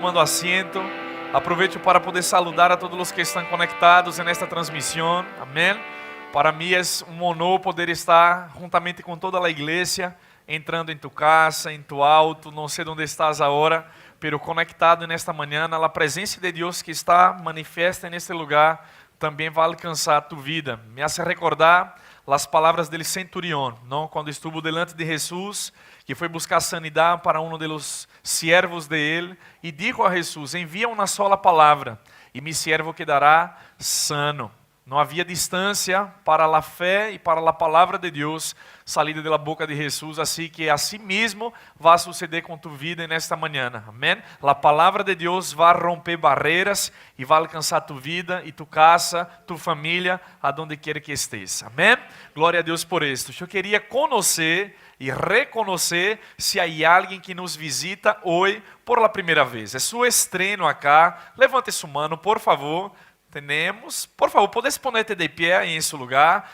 Tomando asiento, aprovecho para poder saludar a todos los que están conectados en esta transmisión, amén. Para mí es un honor poder estar juntamente con toda la iglesia, entrando en tu casa, en tu auto, no sé dónde estás ahora, pero conectado en esta mañana, la presencia de Dios que está manifiesta en este lugar, también va a alcanzar tu vida. Me hace recordar las palabras del centurión, ¿no? Cuando estuvo delante de Jesús, que foi buscar sanidade para um dos siervos de ele, e dijo a Jesus: envia uma sola palavra, e mi siervo quedará sano. Não havia distância para a fé e para a palavra de Deus salida da boca de Jesus, assim que assim mesmo vai suceder com tu vida nesta manhã, amém? A palavra de Deus vai romper barreiras e vai alcançar tu vida e tu casa, tu família, aonde quer que estés, amém? Glória a Deus por isto. Eu queria conhecer e reconhecer se há alguém que nos visita hoje por la primeira vez. É seu estreno acá. Levante sua mão, por favor. Temos. Por favor, podes ponerte de pé em seu lugar.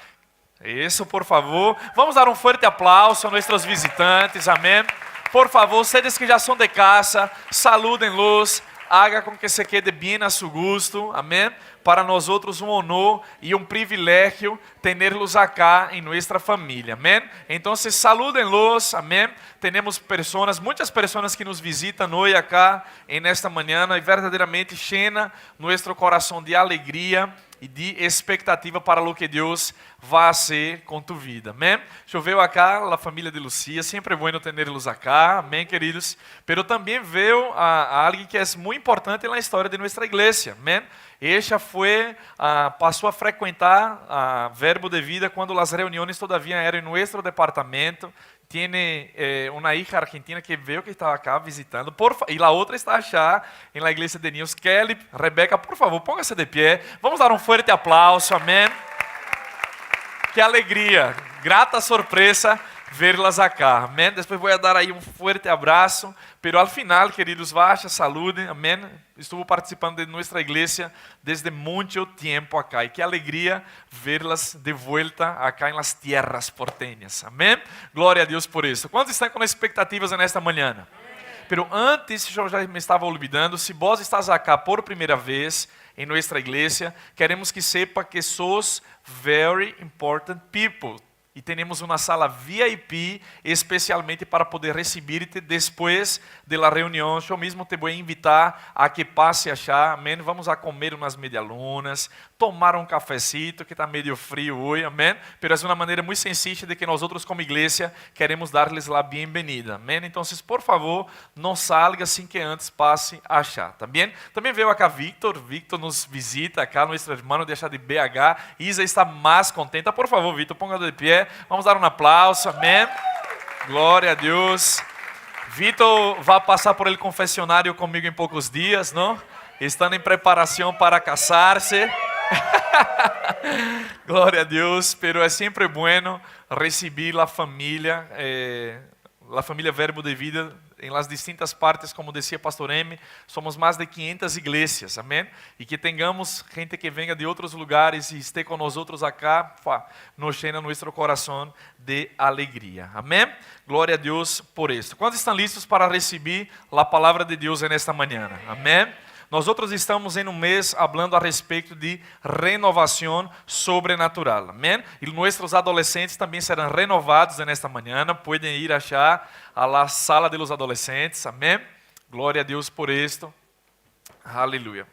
Isso, por favor. Vamos dar um forte aplauso a nossos visitantes. Amém. Por favor, vocês que já são de casa, saludem-los. Haga com que se quede bem a seu gosto. Amém. Para nós outros um honor e um privilégio tê-los acá em nossa família. Amém. Então, saludem-los. Amém. Temos pessoas, muitas pessoas que nos visitam hoje acá em esta manhã e verdadeiramente llena nosso coração de alegria e de expectativa para o que Deus vai fazer com tu vida. Amém. Eu vejo acá a família de Lucia, sempre é bueno tê-los acá. Amém, queridos. Pero também vejo a alguém que é muito importante na história de nossa igreja. Amém. Ella passou a frequentar a Verbo de Vida quando as reuniões todavia eram em nosso departamento. Tiene uma hija argentina que veio que estava acá visitando, e a outra está já em la igreja de niños. Kelly, Rebeca, por favor, póngase de pé. Vamos dar um forte aplauso, amém. Que alegria, grata surpresa verlas acá, amém. Depois vou dar aí um forte abraço, pero al final, queridos, vaya, saludem, amém. Estou participando de nossa igreja desde muito tempo acá, e que alegria verlas de volta acá em las tierras porteñas, amém. Glória a Deus por isso. Quantos estão com expectativas nesta manhã? Pero antes, eu já me estava olvidando, se vós estás acá por primeira vez em nossa igreja, queremos que sepa que sos very important people. E temos uma sala VIP especialmente para poder receber-te depois da reunião. Eu mesmo te vou invitar a que passe achar, amém? Vamos a comer umas medialunas, tomar um cafecito que está meio frio hoje, amém? Mas é uma maneira muito sencilla de que nós outros como igreja queremos dar-lhes a bem-vinda, amém? Então, por favor, não salga sem que antes passe a achar, tá bem? Também veio acá Victor nos visita acá, nosso irmão de BH. Isa está mais contenta, por favor, Victor, ponga de pé. Vamos dar um aplauso, amém? Glória a Deus. Vitor vai passar por el confessionário comigo em poucos dias, não? Estando em preparação para casar-se. Glória a Deus, pero é sempre bueno receber a família Verbo de Vida em las distintas partes, como dizia Pastor M, somos mais de 500 igrejas, amém? E que tenhamos gente que venha de outros lugares e esteja com nós outros acá, nos llena nosso coração de alegria, amém? Glória a Deus por isso. Quantos estão listos para receber a palavra de Deus nesta manhã? Amém? Nós outros estamos em um mês falando a respeito de renovação sobrenatural, amém? E nossos adolescentes também serão renovados nesta manhã, podem ir achar a la sala de los adolescentes, amém? Glória a Deus por isto, aleluia.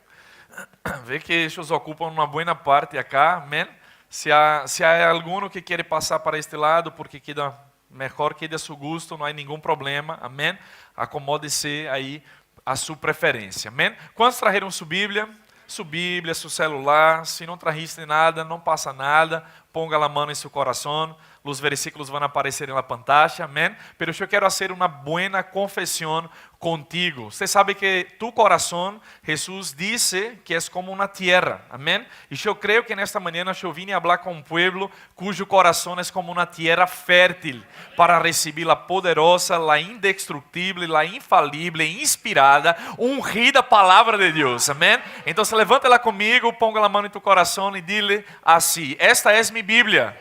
Vê que eles ocupam uma boa parte acá, amém? Se há alguno que quer passar para este lado, porque queda melhor, quede a seu gosto, não há nenhum problema, amém? Acomode-se aí a sua preferência, amém? Quantos trajeron sua Bíblia, seu celular? Se não trajiste nada, não passa nada, ponga a mão em seu coração, os versículos vão aparecer na pantalla, amém? Pero eu quero fazer uma boa confissão contigo. Você sabe que tu coração, Jesus disse que é como uma terra, amém? E eu creio que nesta manhã eu vim a falar com um povo cujo coração é como uma terra fértil para receber a poderosa, a indestrutível, a infalível, inspirada, ungida palavra de Deus, amém? Então, levanta-la comigo, ponga a mão em tu coração e dile assim: esta é minha Bíblia,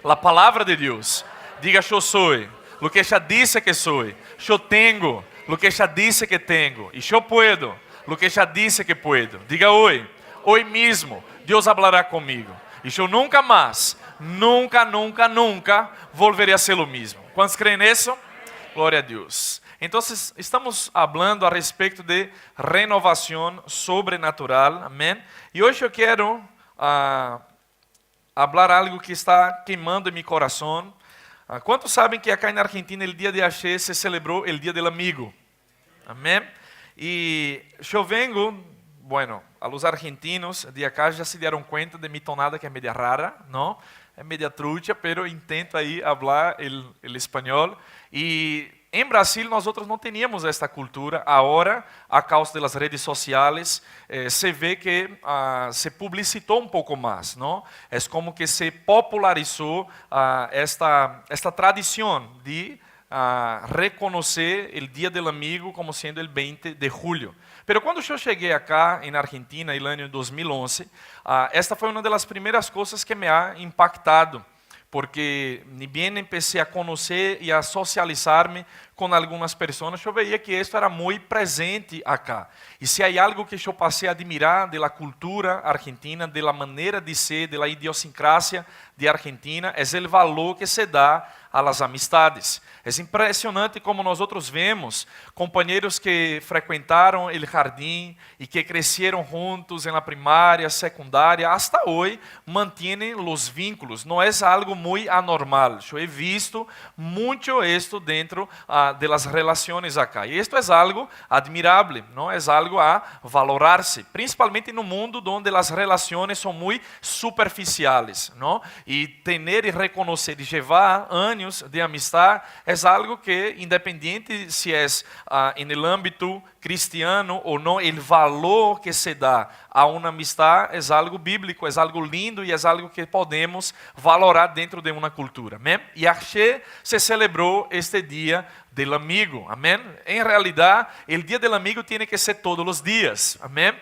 a palavra de Deus. Diga: eu sou, lo que ella disse que sou, eu tenho lo que já disse que tenho. E eu puedo, lo que já disse que puedo. Diga hoje, hoje mesmo, Deus hablará comigo. E eu nunca mais, nunca volverei a ser o mesmo. Quantos creem nisso? Glória a Deus. Então, estamos falando a respeito de renovação sobrenatural, amém? E hoje eu quero falar algo que está queimando em meu coração. Quantos sabem que acá na Argentina, o dia de ayer, se celebrou o Dia do Amigo? Amém? E eu vengo, bueno, a los argentinos de acá já se deram conta de mi tonada que é media rara, não? É media trucha, pero intento aí falar o espanhol. E em Brasil, nós outros não teníamos esta cultura. Agora, a causa das redes sociais, se vê que se publicitou um pouco mais, não? É como que se popularizou esta tradição de reconhecer o Dia do Amigo como sendo o 20 de julho. Pero quando eu cheguei acá na Argentina, no ano 2011, esta foi uma das primeiras coisas que me ha impactado, porque ni bien empecé a conhecer e a socializar-me com algumas pessoas, eu veia que isso era muito presente acá. E se há algo que eu passei a admirar da cultura argentina, da maneira de ser, da idiosincrasia de Argentina, é o valor que se dá a las amistades. É impressionante como nós outros vemos companheiros que frequentaram o jardim e que cresceram juntos na primária, secundária, hasta hoje mantêm os vínculos. Não é algo muito anormal. Eu he visto muito isto dentro de las relações acá. E isto é algo admirável, não é algo a valorar-se, principalmente no mundo onde as relações são muito superficiais, não? E ter e reconhecer e levar anos de amistade é algo que, independente se é no âmbito cristiano ou não, o valor que se dá a uma amistade é algo bíblico, é algo lindo e é algo que podemos valorar dentro de uma cultura. Amém? E ayer se celebrou este dia do amigo. Amém? Em realidade, o dia do amigo tem que ser todos os dias. Amém?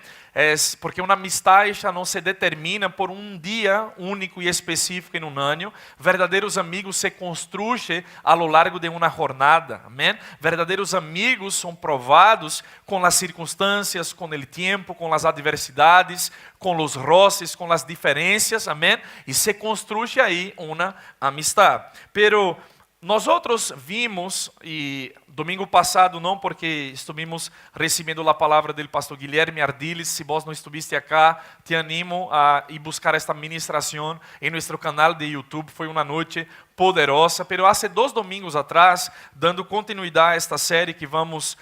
Porque uma amistade já não se determina por um dia único e específico em um ano. Verdadeiros amigos se construem a lo largo de uma jornada. Amém? Verdadeiros amigos são provados com as circunstâncias, com o tempo, com as adversidades, com os roces, com as diferenças. Amém? E se construi aí uma amistade. Pero nós outros vimos, e domingo passado não, porque estivemos recebendo a palavra do pastor Guilherme Ardiles. Se vos não estiveste acá, te animo a ir buscar esta ministração em nosso canal de YouTube. Foi uma noite poderosa, pero há 2 domingos atrás, dando continuidade a esta série que vamos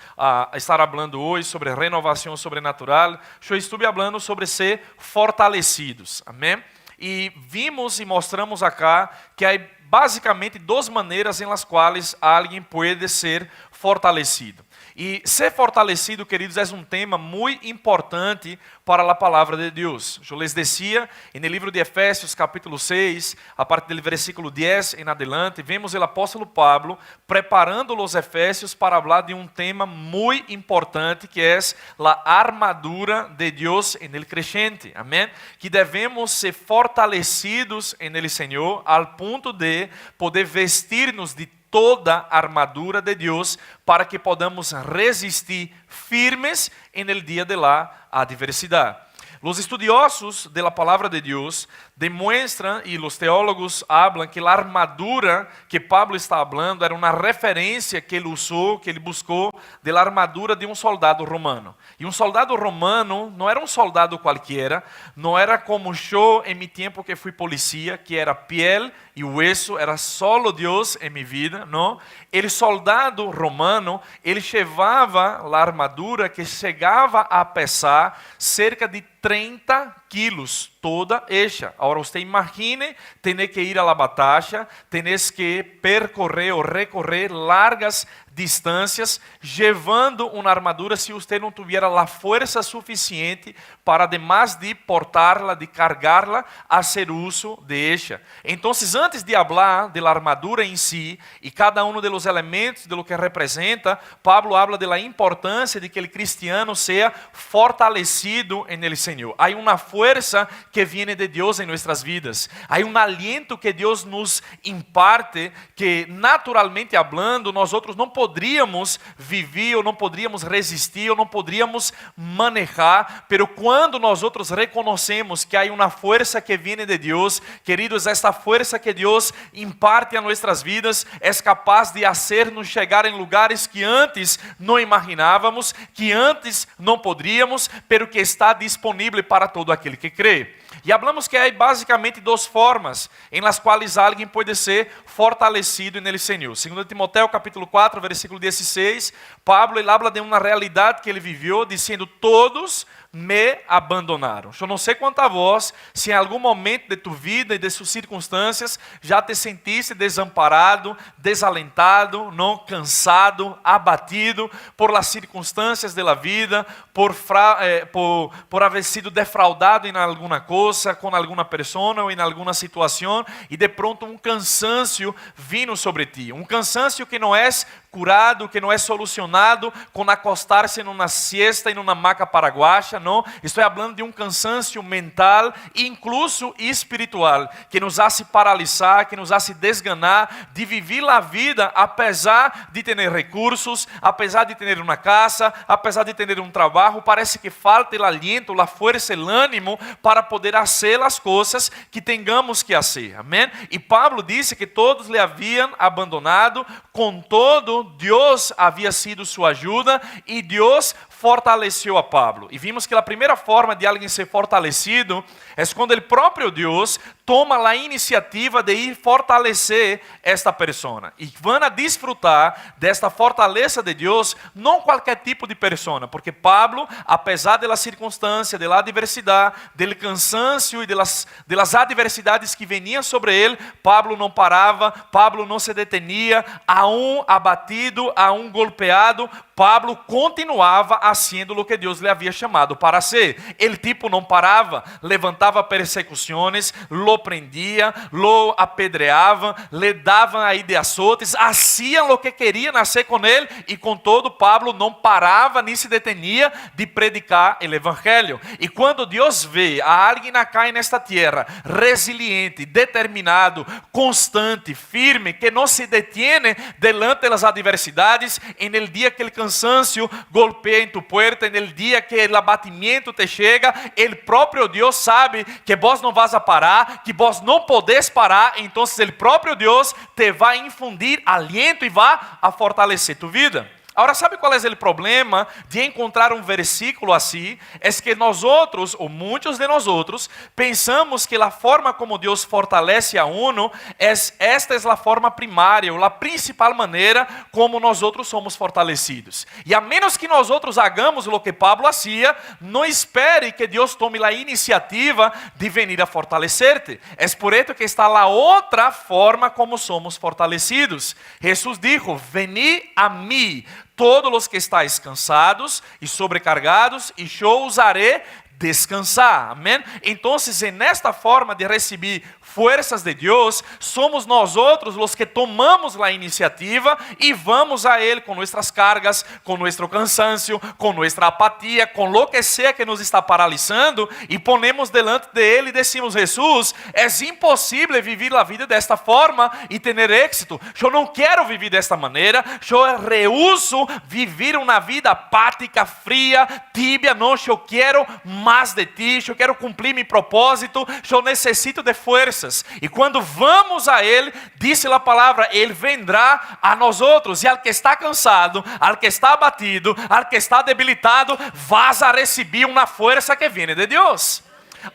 estar falando hoje sobre renovação sobrenatural, eu estive falando sobre ser fortalecidos. Amém? E vimos e mostramos acá que há basicamente 2 maneiras em las quais alguém pode ser fortalecido. E ser fortalecido, queridos, é um tema muito importante para a palavra de Deus. Eu les decía, no livro de Efésios, capítulo 6, a partir do versículo 10 em adelante, vemos o apóstolo Pablo preparando os efésios para falar de um tema muito importante, que é a armadura de Deus en el creyente. Amém? Que devemos ser fortalecidos en el Senhor, al ponto de poder vestir-nos de toda a armadura de Deus para que podamos resistir firmes en el dia de la adversidade. Os estudiosos de la palavra de Deus demonstram, e os teólogos hablam, que a armadura que Pablo está falando era uma referência que ele usou, que ele buscou, da armadura de um soldado romano. E um soldado romano não era um soldado qualquer, não era como eu em meu tempo que fui polícia, que era piel e hueso, era solo Deus em minha vida, não? El soldado romano, ele levava a armadura que chegava a pesar cerca de 30 quilos toda ella. Agora você imagine, ter que ir à batalha, ter que percorrer ou recorrer largas distâncias, levando uma armadura se você não tiver a força suficiente para, además de portarla, de cargarla, hacer uso de ella. Então, antes de falar da armadura em si e cada um dos elementos de lo que representa, Pablo habla de la importância de que o cristiano seja fortalecido en el Senhor. Há uma força que viene de Deus em nossas vidas. Há aliento que Deus nos imparte, que naturalmente hablando, nós outros não poderíamos viver, ou não poderíamos resistir, ou não poderíamos manejar, pero quando nós outros reconhecemos que há uma força que viene de Deus, queridos, esta força que Deus imparte a nossas vidas, é capaz de hacer-nos chegar em lugares que antes não imaginávamos, que antes não poderíamos, pero que está disponível para todo aquele que crê. E falamos que há basicamente duas formas em las quais alguém pode ser fortalecido nele Senhor. Segundo Timoteo capítulo 4, versículo 16, Pablo ele habla de uma realidade que ele viveu, dizendo: todos me abandonaram. Eu não sei quanto a vós, se em algum momento de tu vida e de suas circunstâncias já te sentiste desamparado, desalentado, não cansado, abatido por las circunstâncias da vida, por haver sido defraudado em alguma coisa, com alguma pessoa ou em alguma situação, e de pronto um cansancio vino sobre ti. Um cansancio que não é curado, que não é solucionado com acostar-se numa siesta e numa maca paraguaia, não. Estou falando de um cansancio mental, incluso espiritual, que nos hace paralisar, que nos hace desganar de viver a vida, apesar de ter recursos, apesar de ter uma casa, apesar de ter um trabalho. Parece que falta o aliento, a força, o ânimo para poder fazer as coisas que tengamos que fazer. Amém? E Pablo disse que todos lhe haviam abandonado, contudo, Deus havia sido sua ajuda e Deus fortaleceu a Pablo. E vimos que a primeira forma de alguém ser fortalecido é quando o próprio Deus toma a iniciativa de ir fortalecer esta pessoa. E vão a desfrutar desta fortaleza de Deus, não qualquer tipo de pessoa, porque Pablo, apesar das circunstâncias, da adversidade, do cansancio e das adversidades que veniam sobre ele, Pablo não parava, Pablo não se detenia, a um abatido, a um golpeado, Pablo continuava haciendo o que Deus lhe havia chamado para ser. Ele tipo não parava, levantava persecuções, lo prendia, lo apedreavam, lhe davam aí de açotes, haciam o que queriam nascer com ele, e contudo Pablo não parava nem se detenia de predicar o evangelho. E quando Deus vê a alguém acá nesta terra resiliente, determinado, constante, firme, que não se detiene delante das adversidades, en el dia que ele cansancio golpea em tu puerta, en el dia que o abatimento te chega, o próprio Deus sabe que vós não vas a parar, que vós não podes parar, então o próprio Deus te vai infundir aliento e vai a fortalecer tu vida. Agora, sabe qual é o problema de encontrar um versículo assim? É que nós outros, ou muitos de nós outros, pensamos que a forma como Deus fortalece a uno, esta é a forma primária, ou a principal maneira como nós outros somos fortalecidos. E a menos que nós outros hagamos o que Pablo hacía, não espere que Deus tome a iniciativa de venir a fortalecer-te. É por isso que está a outra forma como somos fortalecidos. Jesus dijo: veni a mim, todos os que estáis cansados e sobrecargados, e eu os haré descansar. Amém? Então, nesta forma de receber forças de Deus, somos nós outros os que tomamos a iniciativa e vamos a Ele com nossas cargas, com nosso cansancio, com nossa apatia, com lo que seja que nos está paralisando, e ponemos delante de Ele e decimos: Jesus, é impossível viver a vida desta forma e ter êxito. Eu não quero viver desta maneira, eu rehuso viver uma vida apática, fria, tíbia. Não, eu quero mais de Ti, eu quero cumprir meu propósito, eu necessito de forças. E quando vamos a Ele, disse a palavra, Ele vendrá a nós outros. E al que está cansado, al que está abatido, al que está debilitado, vas a receber uma força que vem de Deus.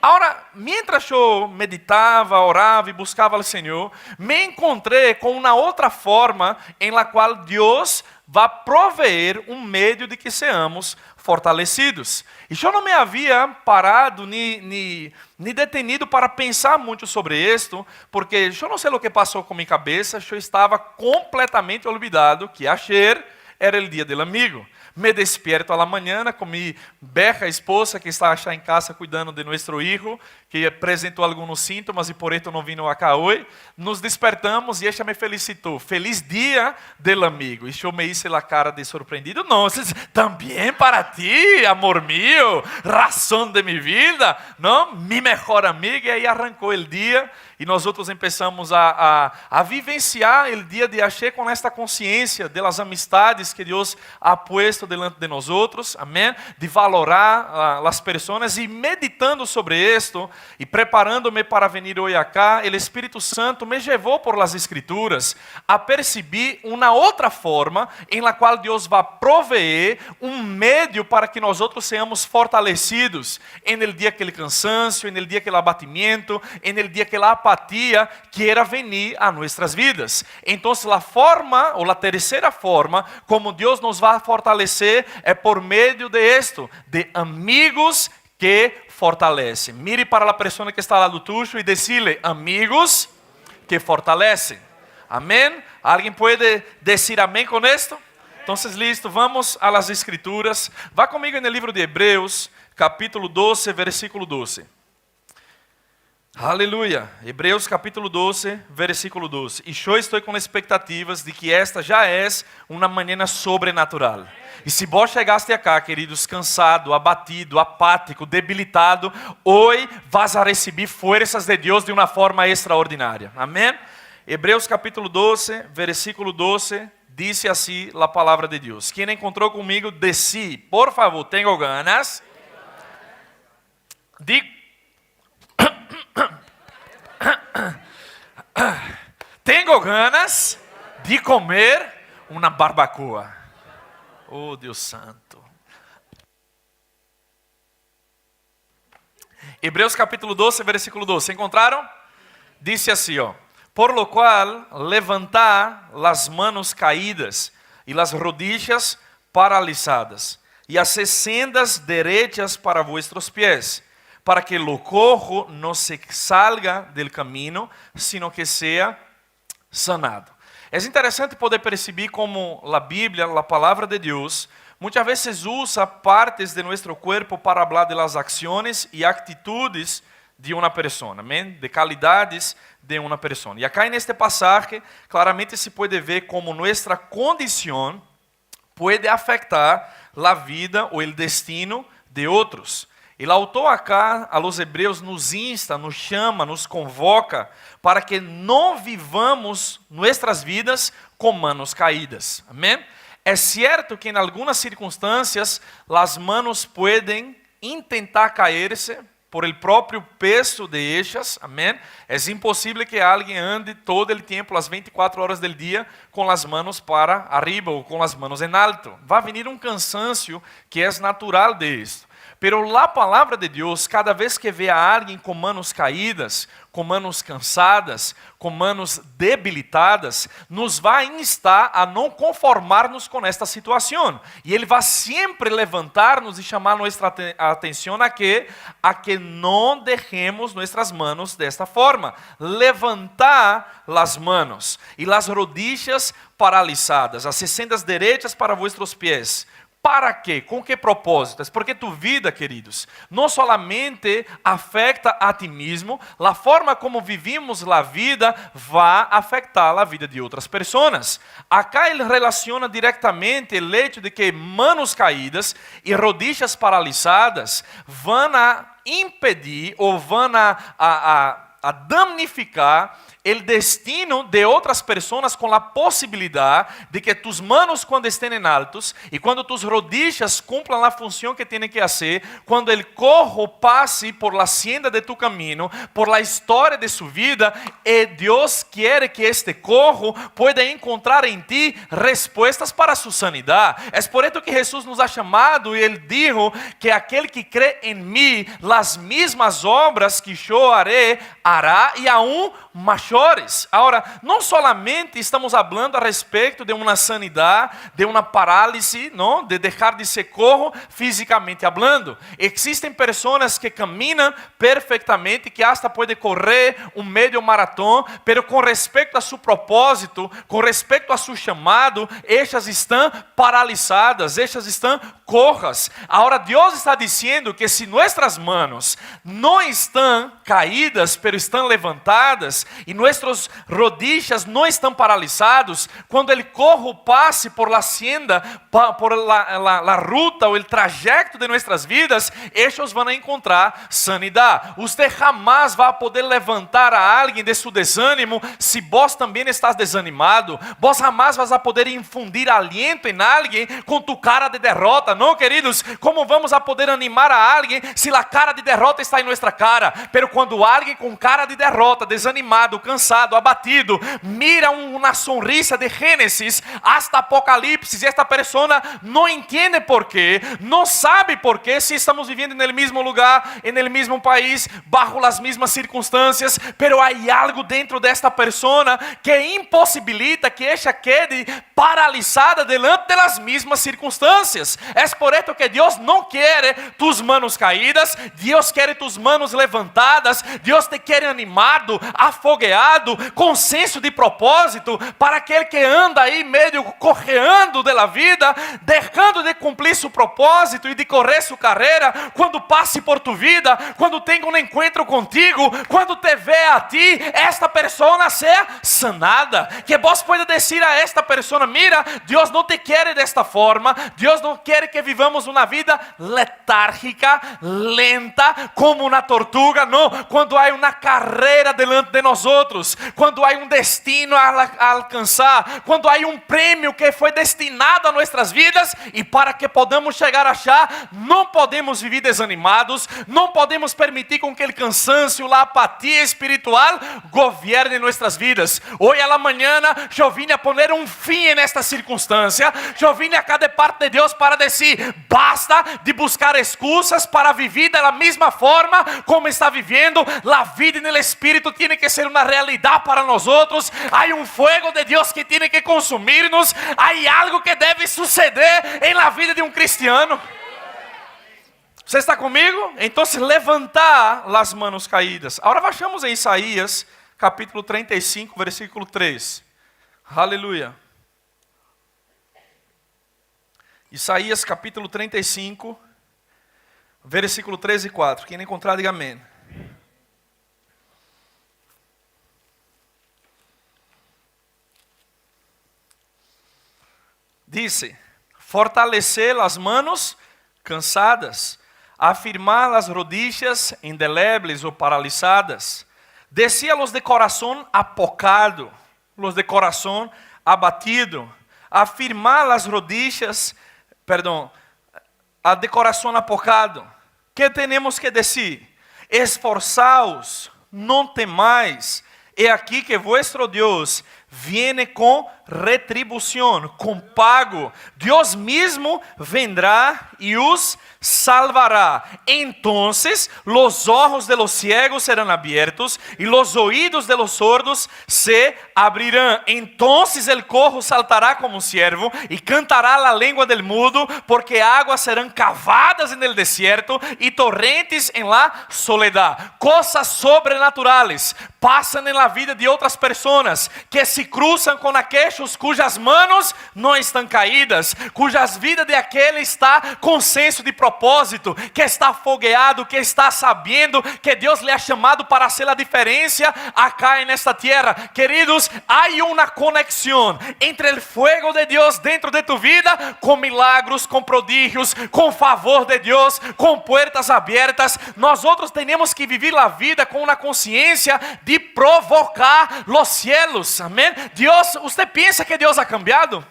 Agora, mientras eu meditava, orava e buscava ao Senhor, me encontrei com uma outra forma em la qual Deus vai proveer um meio de que seamos fortalecidos. E eu não me havia parado nem detenido para pensar muito sobre isto, porque eu não sei o que passou com minha cabeça, eu estava completamente olvidado que ayer era o dia do amigo. Me despierto a la mañana com minha berra esposa que está em casa cuidando de nosso filho, que apresentou alguns sintomas e por isso não vino acá hoje. Nos despertamos e ela me felicitou. Feliz dia del amigo. E eu me hice a cara de surpreendido. Não, também para ti, amor mío, razão de minha vida, não? Mi mejor amiga. E aí arrancou o dia e nós outros começamos a vivenciar o dia de hoje com esta consciência das amistades que Deus ha puesto delante de nós outros, amém? De valorar as pessoas e meditando sobre isto e preparando-me para venir hoje acá, o Espírito Santo me levou por las Escrituras a perceber uma outra forma em la qual Deus vai proveer meio para que nós outros sejamos fortalecidos em el dia que o cansancio, em el dia que o abatimento, em el dia que a apatia quiera venir a nossas vidas. Então, a forma, ou a terceira forma, como Deus nos vai fortalecer é por meio de esto, de amigos que fortalecem. Mire para a pessoa que está lá do tuyo e decile, amigos que fortalecem. Amém? Alguém pode dizer amém com esto? Então, listo, vamos a las Escrituras. Vá comigo no livro de Hebreus, capítulo 12, versículo 12. Aleluia. Hebreus capítulo 12, versículo 12. E eu estou com expectativas de que esta já é uma manhã sobrenatural. E se vos chegaste acá, queridos, cansado, abatido, apático, debilitado, hoje vas a receber forças de Deus de uma forma extraordinária. Amém? Hebreus capítulo 12, versículo 12, diz assim a palavra de Deus. Quem encontrou comigo, desci, por favor, tenho ganas de... Tenho ganas de comer uma barbacoa. Oh, Deus santo. Hebreus capítulo 12, versículo 12. Encontraram? Disse assim, ó. Por lo cual, levantar las manos caídas e las rodillas paralisadas, e hacer sendas derechas para vuestros pies, para que o cojo não se salga del camino, sino que seja sanado. É interessante poder perceber como a Bíblia, a palavra de Deus, muitas vezes usa partes de nosso corpo para falar de las acciones e atitudes de uma pessoa, amém? De qualidades de uma pessoa. E acá neste passagem, claramente se pode ver como nossa condição pode afetar a vida ou o destino de outros. E o autor acá, a los hebreus, nos insta, nos chama, nos convoca para que não vivamos nossas vidas com manos caídas. Amém? É certo que em algumas circunstâncias as manos podem intentar cair-se por el próprio peso de ellas. Amém? É impossível que alguém ande todo o tempo, as 24 horas do dia, com as manos para arriba ou com as manos em alto. Vai vir um cansancio que é natural de isto. Pero a palavra de Deus, cada vez que vê a alguém com manos caídas, com manos cansadas, com manos debilitadas, nos vai instar a não conformar-nos com esta situação. E Ele vai sempre levantar-nos e chamar nossa atenção a que não deixemos nossas manos desta forma. Levantar as manos e as rodillas paralisadas, as sendas direitas para vuestros pés. Para quê? Com que propósitos? Porque tu vida, queridos, não solamente afeta a ti mesmo, a forma como vivimos a vida vai afetar a vida de outras pessoas. Acá ele relaciona diretamente o hecho de que manos caídas e rodillas paralisadas vão a impedir ou vão a damnificar o destino de outras pessoas com a possibilidade de que tus manos quando estén em altos e quando tus rodillas cumplan a função que têm que fazer, quando o cojo passe por la senda de tu caminho, por la história de sua vida, e Deus quer que este cojo pueda encontrar em ti respostas para sua sanidade. É por isso que Jesus nos ha chamado e Ele dijo que aquele que crê em mim, las mismas obras que eu haré, hará e aún mais chores. Agora, não solamente estamos falando a respeito de uma sanidade, de uma parálise, não? De deixar de ser cojo fisicamente falando. Existem pessoas que caminham perfeitamente, que hasta podem correr um meio maratão, pero com respeito a seu propósito, com respeito a seu chamado, estas estão paralisadas, estas estão cojas. Agora, Deus está dizendo que se nossas mãos não estão caídas, pero estão levantadas, e nossas rodillas não estão paralisados, quando ele cojo passe por la hacienda, por la ruta ou o trajeto de nossas vidas, estes vão encontrar sanidade. Você jamais vai poder levantar a alguém de seu desânimo se vos também estás desanimado. Vos jamais vas a poder infundir aliento em alguém com tu cara de derrota. Não, queridos, como vamos a poder animar a alguém se a cara de derrota está em nossa cara? Pero quando alguém com cara de derrota, desanimado, cansado, abatido, mira uma sonrisa de Gênesis hasta Apocalipse, esta pessoa não entende por quê, não sabe por quê, se estamos vivendo no mesmo lugar, no mesmo país, bajo as mesmas circunstâncias, pero há algo dentro desta pessoa que impossibilita que ella quede paralisada delante das mesmas circunstâncias. É por isso que Deus não quer tus manos caídas, Deus quer tus manos levantadas, Deus te quer animado, afogueado, com senso de propósito, para aquele que anda aí meio correando da vida, deixando de cumprir seu propósito e de correr sua carreira, quando passe por tu vida, quando tenha um encontro contigo, quando te vê a ti, esta pessoa seja sanada, que vos pueda dizer a esta pessoa: mira, Deus não te quer desta forma, Deus não quer que vivamos uma vida letárgica, lenta, como uma tortuga. Não, quando há uma carreira delante de nós outros, quando há um destino a alcançar, quando há um prêmio que foi destinado a nossas vidas, e para que podamos chegar a achar, não podemos viver desanimados, não podemos permitir com que o cansancio, a apatia espiritual govierne nossas vidas. Hoje a manhã eu vim a poner um fim nesta circunstância, eu vim acá de parte de Deus para dizer: basta de buscar excusas para viver da mesma forma como está vivendo. A vida no Espírito tem que ser uma realidade para nós outros. Há um fogo de Deus que tem que consumir-nos. Há algo que deve suceder em la vida de um cristiano. Você está comigo? Então, levantar as manos caídas. Agora vamos em Isaías, capítulo 35, versículo 3. Aleluia. Isaías, capítulo 35, versículo 3 e 4. Quem encontrar, diga amém. Dice: fortalecer as manos cansadas, afirmar as rodillas indelebles ou paralisadas, decía los de corazón apocado, los de corazón abatido, afirmar as rodillas, a de coração apocado. Que temos que dizer? Esforçaos, não temais, é aqui que vuestro Deus viene com retribuição, com pago. Deus mesmo vendrá e os salvará. Entonces los ojos de los ciegos serán abiertos y los oídos de los sordos se abrirán. Entonces el cojo saltará como un ciervo y cantará la lengua del mudo, porque aguas serán cavadas en el desierto y torrentes en la soledad. Cosas sobrenaturais pasan en la vida de otras personas que se cruzan con aquellos cujas manos não estão caídas, cujas vidas de aquele está com senso de propósito, que está fogueado, que está sabendo que Deus lhe ha chamado para ser a diferença acá nesta terra. Queridos, há uma conexão entre o fogo de Deus dentro de tu vida, com milagros, com prodígios, com favor de Deus, com portas abertas. Nós outros temos que viver a vida com uma consciência de provocar os cielos. Amém? Deus, você pensa que Deus ha cambiado?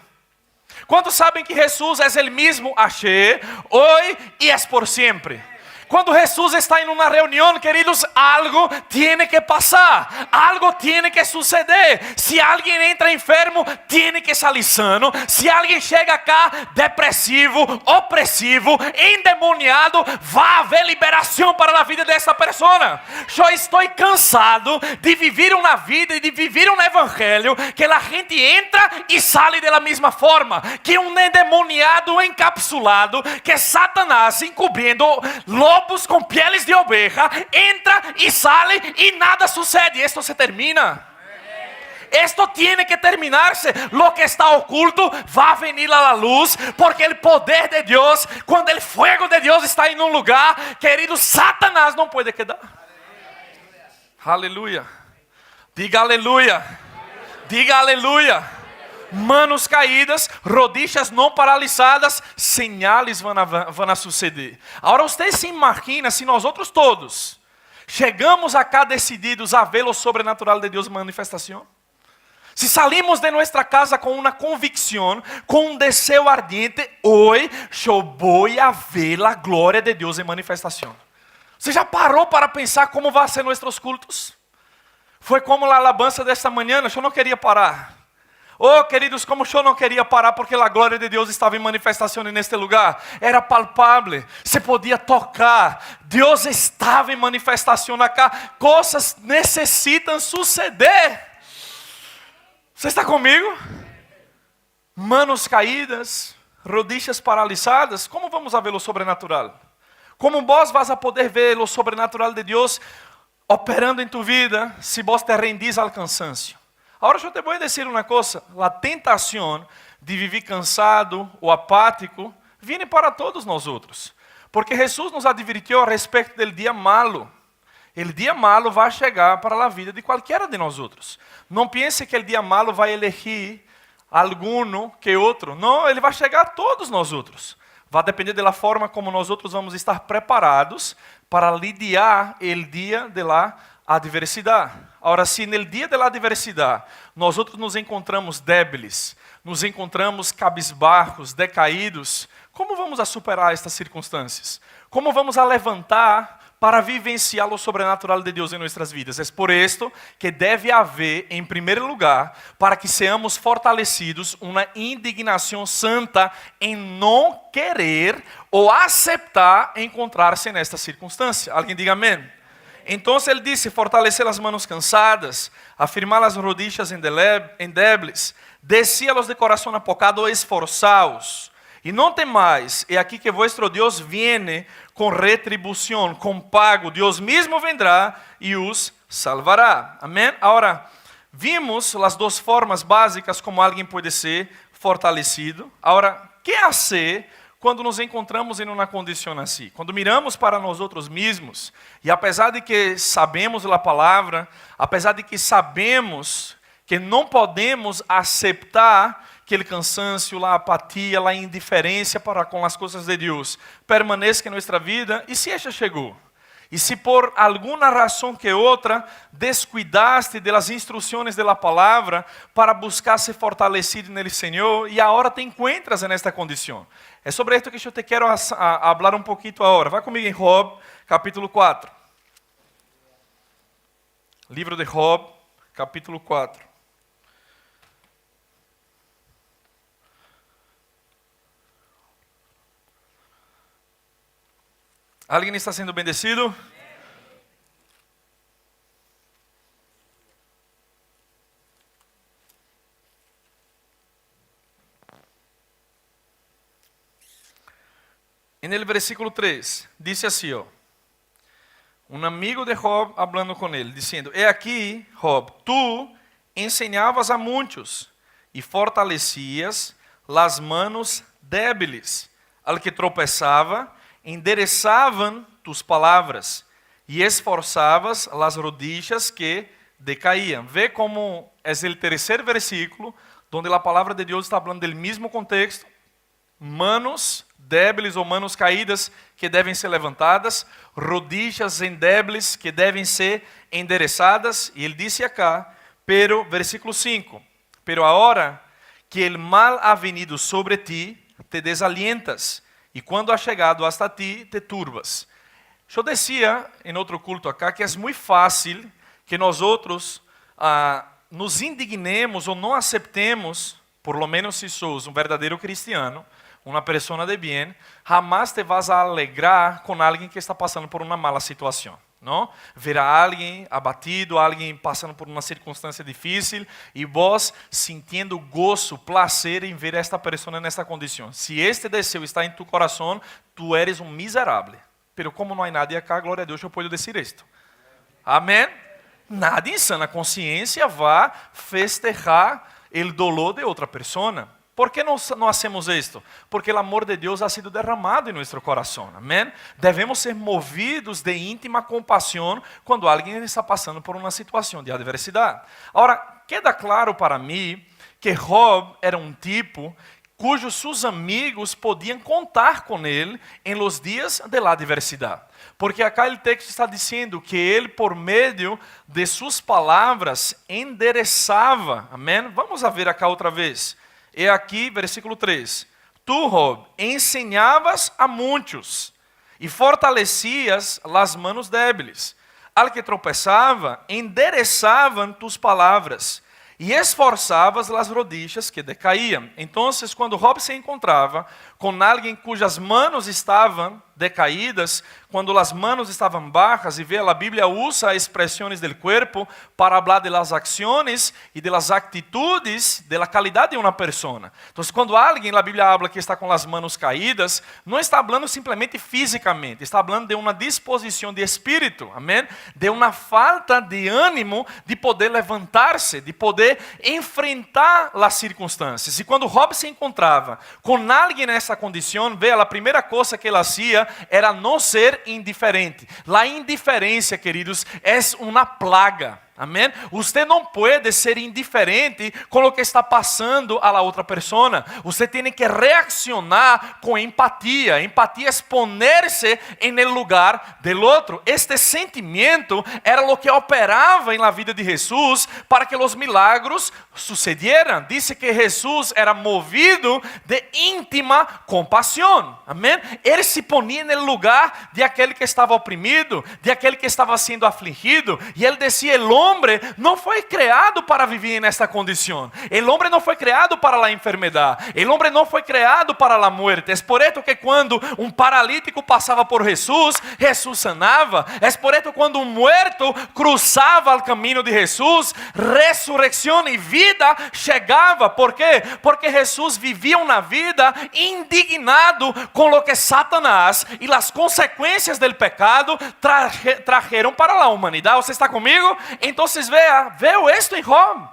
Quantos sabem que Jesus é o mesmo ayer, hoje e é por sempre? Quando Jesus está em uma reunião, queridos, algo tem que passar, algo tem que suceder. Se alguém entra enfermo, tem que sair sano. Se alguém chega cá depressivo, opressivo, endemoniado, vai haver liberação para a vida dessa pessoa. Eu estou cansado de viver uma vida e de viver um evangelho que a gente entra e sai da mesma forma, que um endemoniado encapsulado, que Satanás encobrindo lobos com peles de oveja, entra e sai e nada sucede. Esto se termina. Esto tiene que terminarse. Lo que está oculto va a venir a la luz, porque el poder de Dios, cuando el fuego de Dios está en un lugar, querido, Satanás no puede quedar. Aleluya. Diga aleluya. Diga aleluya. Manos caídas, rodillas não paralisadas, señales vão a suceder. Agora você se imagina se nós outros todos chegamos acá decididos a ver o sobrenatural de Deus em manifestação? Se salimos de nossa casa com uma convicção, com um desejo ardiente, hoje eu vou a ver a glória de Deus em manifestação. Você já parou para pensar como vão ser nossos cultos? Foi como a alabança desta manhã, eu não queria parar. Oh, queridos, como eu não queria parar, porque a glória de Deus estava em manifestação neste lugar. Era palpável, se podia tocar. Deus estava em manifestação acá. Coisas necessitam suceder. Você está comigo? Manos caídas, rodillas paralisadas. Como vamos a ver o sobrenatural? Como vos vas a poder ver o sobrenatural de Deus operando em tu vida se vos te rendís ao cansancio? Agora eu te vou dizer uma coisa: a tentação de viver cansado ou apático vem para todos nós outros, porque Jesus nos advirtiu a respeito do dia malo. O dia malo vai chegar para a vida de qualquer de nós outros. Não pense que o dia malo vai elegir algum que outro. Não, ele vai chegar a todos nós outros. Vai depender da forma como nós outros vamos estar preparados para lidiar o dia da adversidade. Agora, se no dia da adversidade nós outros nos encontramos débiles, nos encontramos cabisbaixos, decaídos, como vamos a superar estas circunstâncias? Como vamos a levantar para vivenciar o sobrenatural de Deus em nossas vidas? É por isto que deve haver, em primeiro lugar, para que seamos fortalecidos, uma indignação santa em não querer ou aceitar encontrar-se nesta circunstância. Alguém diga amém? Então ele disse: fortalecer as manos cansadas, afirmar as rodillas endebles, decía los de corazón apocado, esforzaos. E não temais, é aqui que vuestro Deus viene com retribuição, com pago. Deus mesmo vendrá e os salvará. Amém? Agora, vimos as duas formas básicas como alguém pode ser fortalecido. Agora, o que fazer quando nos encontramos em uma condição assim? Quando miramos para nós outros mesmos, e apesar de que sabemos a palavra, apesar de que sabemos que não podemos aceitar aquele cansaço, a apatia, a indiferença para com as coisas de Deus permaneça em nossa vida, e se esta chegou? E se por alguma razão que outra descuidaste das instruções da palavra para buscar ser fortalecido nele Senhor, e agora te encuentras nesta condição? É sobre isto que eu te quero falar um pouquinho agora. Vai comigo em Job, capítulo 4. Livro de Job, capítulo 4. Alguém está sendo bendecido? E no versículo 3, disse assim, um amigo de Job falando com ele, dizendo: He aqui, Job, tu ensinavas a muitos e fortalecias las manos débiles, al que tropeçava, endereçavam tus palavras e esforçavas las rodillas que decaíam. Vê como é o terceiro versículo, onde a palavra de Deus está falando do mesmo contexto. Manos débiles ou manos caídas que devem ser levantadas, rodillas endebles que devem ser endereçadas. E ele disse acá, pero, versículo 5, pero ahora que el mal ha venido sobre ti, te desalientas, e quando ha chegado hasta ti, te turbas. Eu decía em outro culto acá que é muito fácil que nós outros nos indignemos ou não aceptemos, por lo menos se sos um verdadeiro cristiano, uma pessoa de bem, jamás te vas a alegrar com alguém que está passando por uma mala situação. Não? Ver a alguém abatido, alguém passando por uma circunstância difícil e vos sentindo gozo, prazer em ver esta pessoa nesta condição. Se este desejo está em tu coração, tu eres um miserável. Pero como não há nadie acá, glória a Deus, eu posso dizer isto. Amém? Nada em sana consciência vai festejar o dolor de outra pessoa. ¿Por qué no hacemos esto? Porque el amor de Dios ha sido derramado en nuestro corazón. Amén. Debemos ser movidos de íntima compasión cuando alguien está pasando por una situación de adversidad. Ahora, queda claro para mí que Job era un tipo cujos sus amigos podían contar con él en los días de la adversidad. Porque acá el texto está diciendo que él, por medio de sus palabras, enderezava. Amén. Vamos a ver acá outra vez. E aqui, versículo 3. Tu, Job, ensinavas a muitos e fortalecias as manos débiles. Al que tropeçava, endereçavam tus palavras e esforçavas as rodillas que decaíam. Então, quando Job se encontrava com alguém cujas manos estavam decaídas, quando as manos estavam bajas, e vê, a Bíblia usa expressões do corpo para falar de las acciones e de las actitudes, de la calidad de uma pessoa. Então, quando alguém, a Bíblia habla que está com as manos caídas, não está falando simplesmente fisicamente, está falando de uma disposição de espírito, amém? De uma falta de ânimo de poder levantar-se, de poder enfrentar as circunstâncias. E quando Job se encontrava com alguém nessa condição, vê, a primeira coisa que ele fazia era não ser indiferente. A indiferença, queridos, é uma plaga. Amém? Você não pode ser indiferente com o que está passando a la outra pessoa. Você tem que reaccionar com empatia. Empatia é poner-se em el lugar del outro. Este sentimento era o que operava na vida de Jesus para que os milagros sucedieran. Dice que Jesus era movido de íntima compaixão. Amém? Ele se ponia no lugar de aquele que estava oprimido, de aquele que estava sendo afligido, e ele dizia: "El hombre não foi criado para viver nesta condição. El hombre não foi criado para a enfermidade. El hombre não foi criado para a muerte. É por isso que quando um paralítico passava por Jesus, Jesus sanava. É por isso que quando um muerto cruzava o caminho de Jesus, ressurreição e vida chegava. Por quê? Porque Jesus vivia uma vida indignado com o que Satanás e as consequências do pecado trajeron para a humanidade. Você está comigo? Então, veo esto em Job.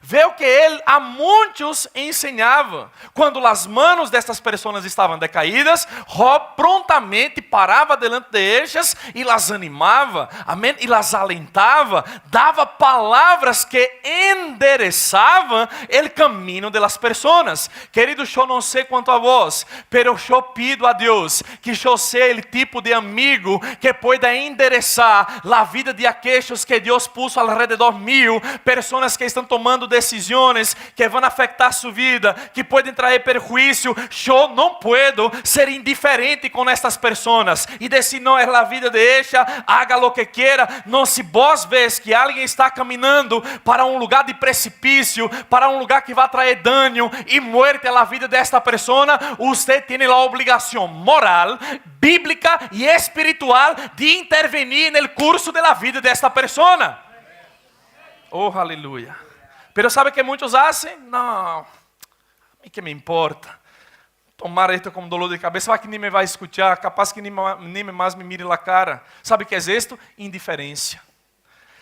Veo que ele a muitos ensinava. Quando as manos destas pessoas estavam decaídas, Job prontamente parava delante de elas e las animava, amém? E las alentava, dava palavras que endereçavam o caminho de las pessoas. Queridos, eu não sei quanto a vós, pero eu pido a Deus que eu seja o tipo de amigo que pueda endereçar a vida de aqueles que Deus puso alrededor mío, pessoas que estão tomando decisões que vão afetar sua vida, que podem trazer perjuízo. Eu não puedo ser indiferente com estas pessoas e dizer: não, é a vida de ella, haga lo que quiera. Não, se vos vês que alguém está caminhando para um lugar de precipício, para um lugar que vai trazer dano e muerte à vida desta pessoa, você tem a obrigação moral, bíblica e espiritual de intervenir no curso da vida desta pessoa. Oh, aleluia. Pero sabe que muitos fazem? Não, a mim que me importa. Tomar isto como dolor de cabeça, vai que nem me vai escutar, capaz que nem mais me mire na cara. Sabe o que é isto? Indiferença.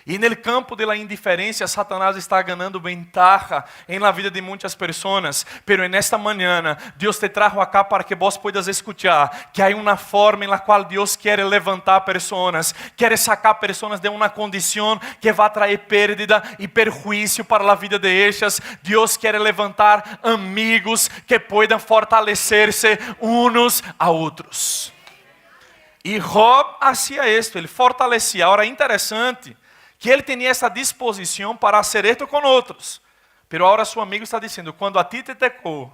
E no campo da indiferença, Satanás está ganhando ventaja na vida de muitas pessoas. Pero nesta manhã, Deus te trajo acá para que vos puedas escuchar que há uma forma na qual Deus quer levantar pessoas, quer sacar pessoas de uma condição que vai trazer pérdida e perjuízo para a vida de ellas. Deus quer levantar amigos que puedan fortalecer-se uns a outros. E Job hacía esto, ele fortalecia. Agora, interessante que ele tinha essa disposição para hacer esto com outros. Pero agora seu amigo está dizendo: quando a ti te tocou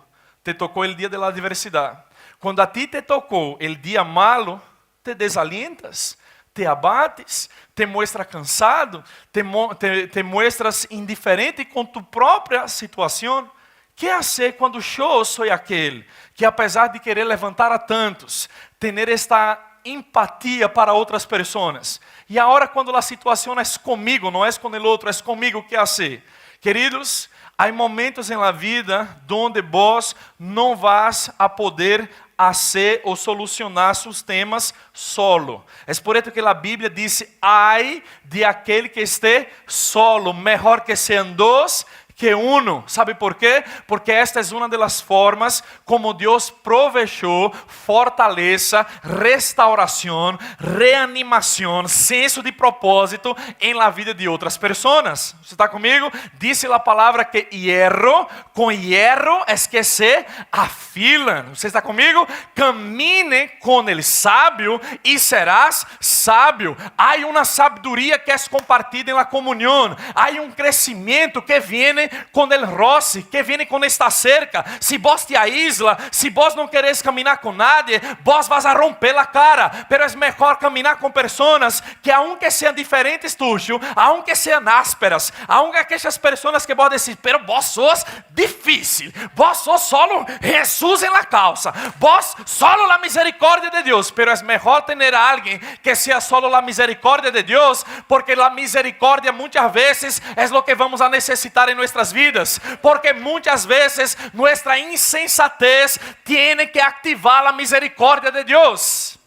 o dia da adversidade. Quando a ti te tocou o dia malo, te desalientas, te abates, te muestras cansado, te muestras indiferente com tu própria situação. Que hacer quando eu sou aquele que, apesar de querer levantar a tantos, ter esta empatia para outras pessoas? E agora, quando a situação é comigo, não é com o outro, é comigo, que hacer? Queridos, há momentos em la vida donde vos não vas a poder hacer ou solucionar seus temas solo. É por isso que a Bíblia diz: ai de aquele que esteja solo, melhor que sejam dois que uno. ¿Sabe por quê? Porque esta é uma das formas como Deus provechou fortaleza, restauração, reanimação, senso de propósito em la vida de outras pessoas. Você está comigo? Diz a palavra que hierro com hierro é que se afilan. Você está comigo? Camine com o sábio e serás sábio. Há uma sabedoria que é compartida na comunhão. Há crescimento que vem com o roce, que vem com esta cerca. Se vos te aísla, se vos não queres caminhar com nadie, vos vas a romper a cara. Pero é melhor caminhar com pessoas que, aunque sejam diferentes tuyo, aunque sejam ásperas, aunque aquelas pessoas que vos decís, pero vos sos difícil, vos sos solo Jesus en la causa, vos solo la misericórdia de Deus. Pero é melhor ter a alguém que seja solo la misericórdia de Deus, porque la misericórdia muitas vezes é o que vamos a necessitar em nuestras vidas, porque muitas vezes nuestra insensatez tiene que activar a misericórdia de Deus.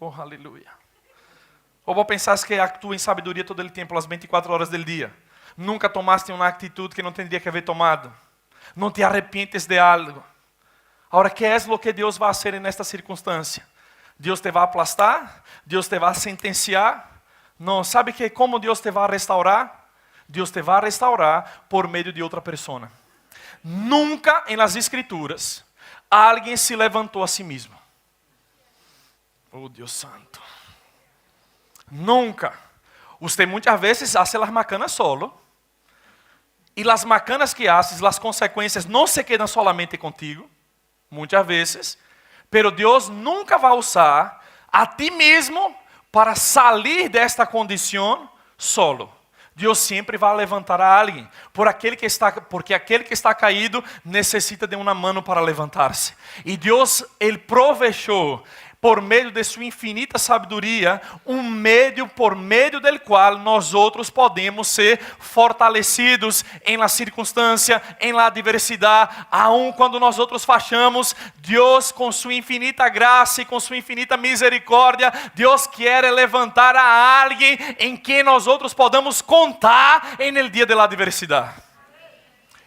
Oh, aleluia. Ou vou pensar que actua em sabedoria todo o tempo, as 24 horas do dia. Nunca tomaste uma atitude que não teria que haver tomado. Não te arrepientes de algo. Agora, que é o que Deus vai fazer nesta circunstância? Deus te vai aplastar? Deus te vai sentenciar? Não, sabe que como Deus te vai restaurar? Deus te vai restaurar por meio de outra pessoa. Nunca em las escrituras alguém se levantou a si mesmo. Oh, Deus santo. Nunca. Você muitas vezes hace las macanas solo. E las macanas que haces, las consequências não se quedam solamente contigo. Muitas vezes. Pero Deus nunca vai usar a ti mesmo para sair desta condição solo. Deus sempre vai levantar a alguém, porque aquele que está caído necessita de uma mão para levantar-se. E Deus, Ele provechou, por meio de sua infinita sabedoria, meio por meio do qual nós outros podemos ser fortalecidos em la circunstância, em la adversidade, aun quando nós outros fachamos. Deus, com sua infinita graça e com sua infinita misericórdia, Deus quer levantar a alguém em quem nós outros podamos contar em el dia de la adversidade.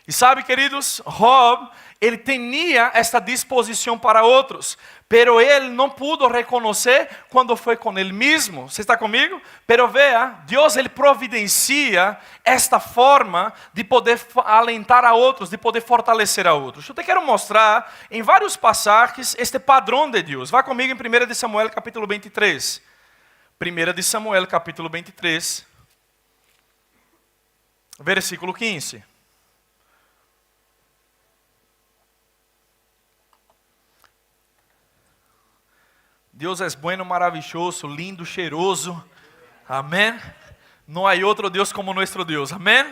E sabe, queridos, Job, ele tinha esta disposição para outros, pero ele não pudo reconhecer quando foi com ele mesmo. Você está comigo? Pero veja, Deus, ele providencia esta forma de poder alentar a outros, de poder fortalecer a outros. Eu te quero mostrar em vários passagens este padrão de Deus. Vá comigo em 1 de Samuel capítulo 23. 1 de Samuel capítulo 23, versículo 15. Deus é bueno, maravilhoso, lindo, cheiroso. Amém? Não há outro Deus como nosso Deus. Amém?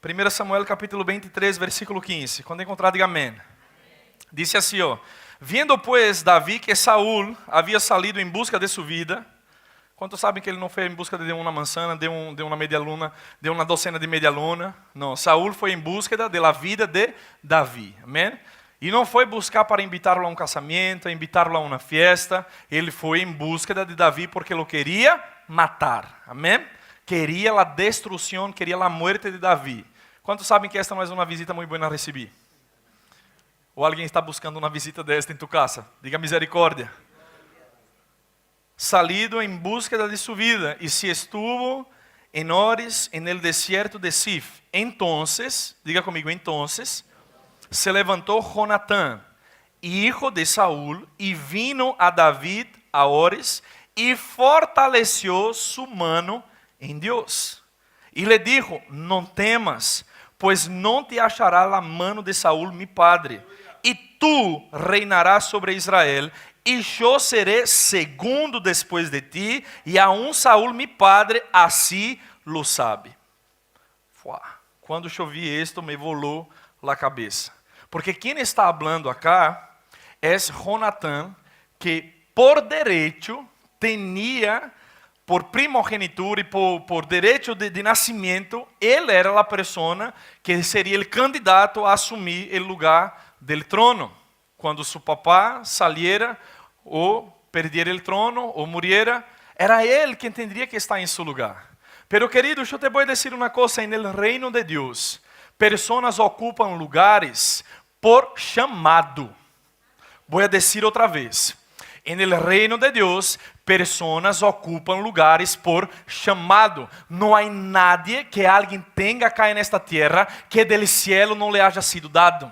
1 Samuel capítulo 23, versículo 15. Quando encontrar, diga amém. Disse assim, ó: Viendo pues Davi que Saúl havia salido em busca de sua vida. Quantos sabem que ele não foi em busca de uma manzana, de uma media luna, de uma docena de media luna? Não, Saúl foi em busca da vida de Davi. Amém? E não foi buscar para invitá-lo a um casamento, invitá-lo a uma festa. Ele foi em busca de Davi porque ele queria matar. Amém? Queria a destruição, queria a morte de Davi. Quantos sabem que esta não é uma visita muito boa a receber? Ou alguém está buscando uma visita desta em tu casa? Diga misericórdia. Salido em busca de sua vida e se estuvo em horas en el desierto de Sif. Entonces, diga comigo, entonces, se levantou Jonatán, hijo de Saúl, e vino a David a Ores, e fortaleció su mano em Deus. E le dijo: não temas, pois não te achará la mano de Saúl mi padre, e tú reinarás sobre Israel, e eu seré segundo después de ti, e aún Saúl mi padre assim lo sabe. Quando eu vi isto, me volou a cabeça. Porque quem está falando acá é Jonatán, que por direito tinha, por primogenitura e por direito de nascimento, ele era a pessoa que seria o candidato a assumir o lugar do trono. Quando seu papá saliera ou perdiera o trono ou muriera, era ele quem tendria que estar em seu lugar. Pero querido, eu te vou dizer uma coisa, no reino de Deus, pessoas ocupam lugares por chamado. Vou dizer outra vez. No reino de Deus, pessoas ocupam lugares por chamado. Não há nadie que alguém tenha acá nesta terra que del cielo não lhe haya sido dado.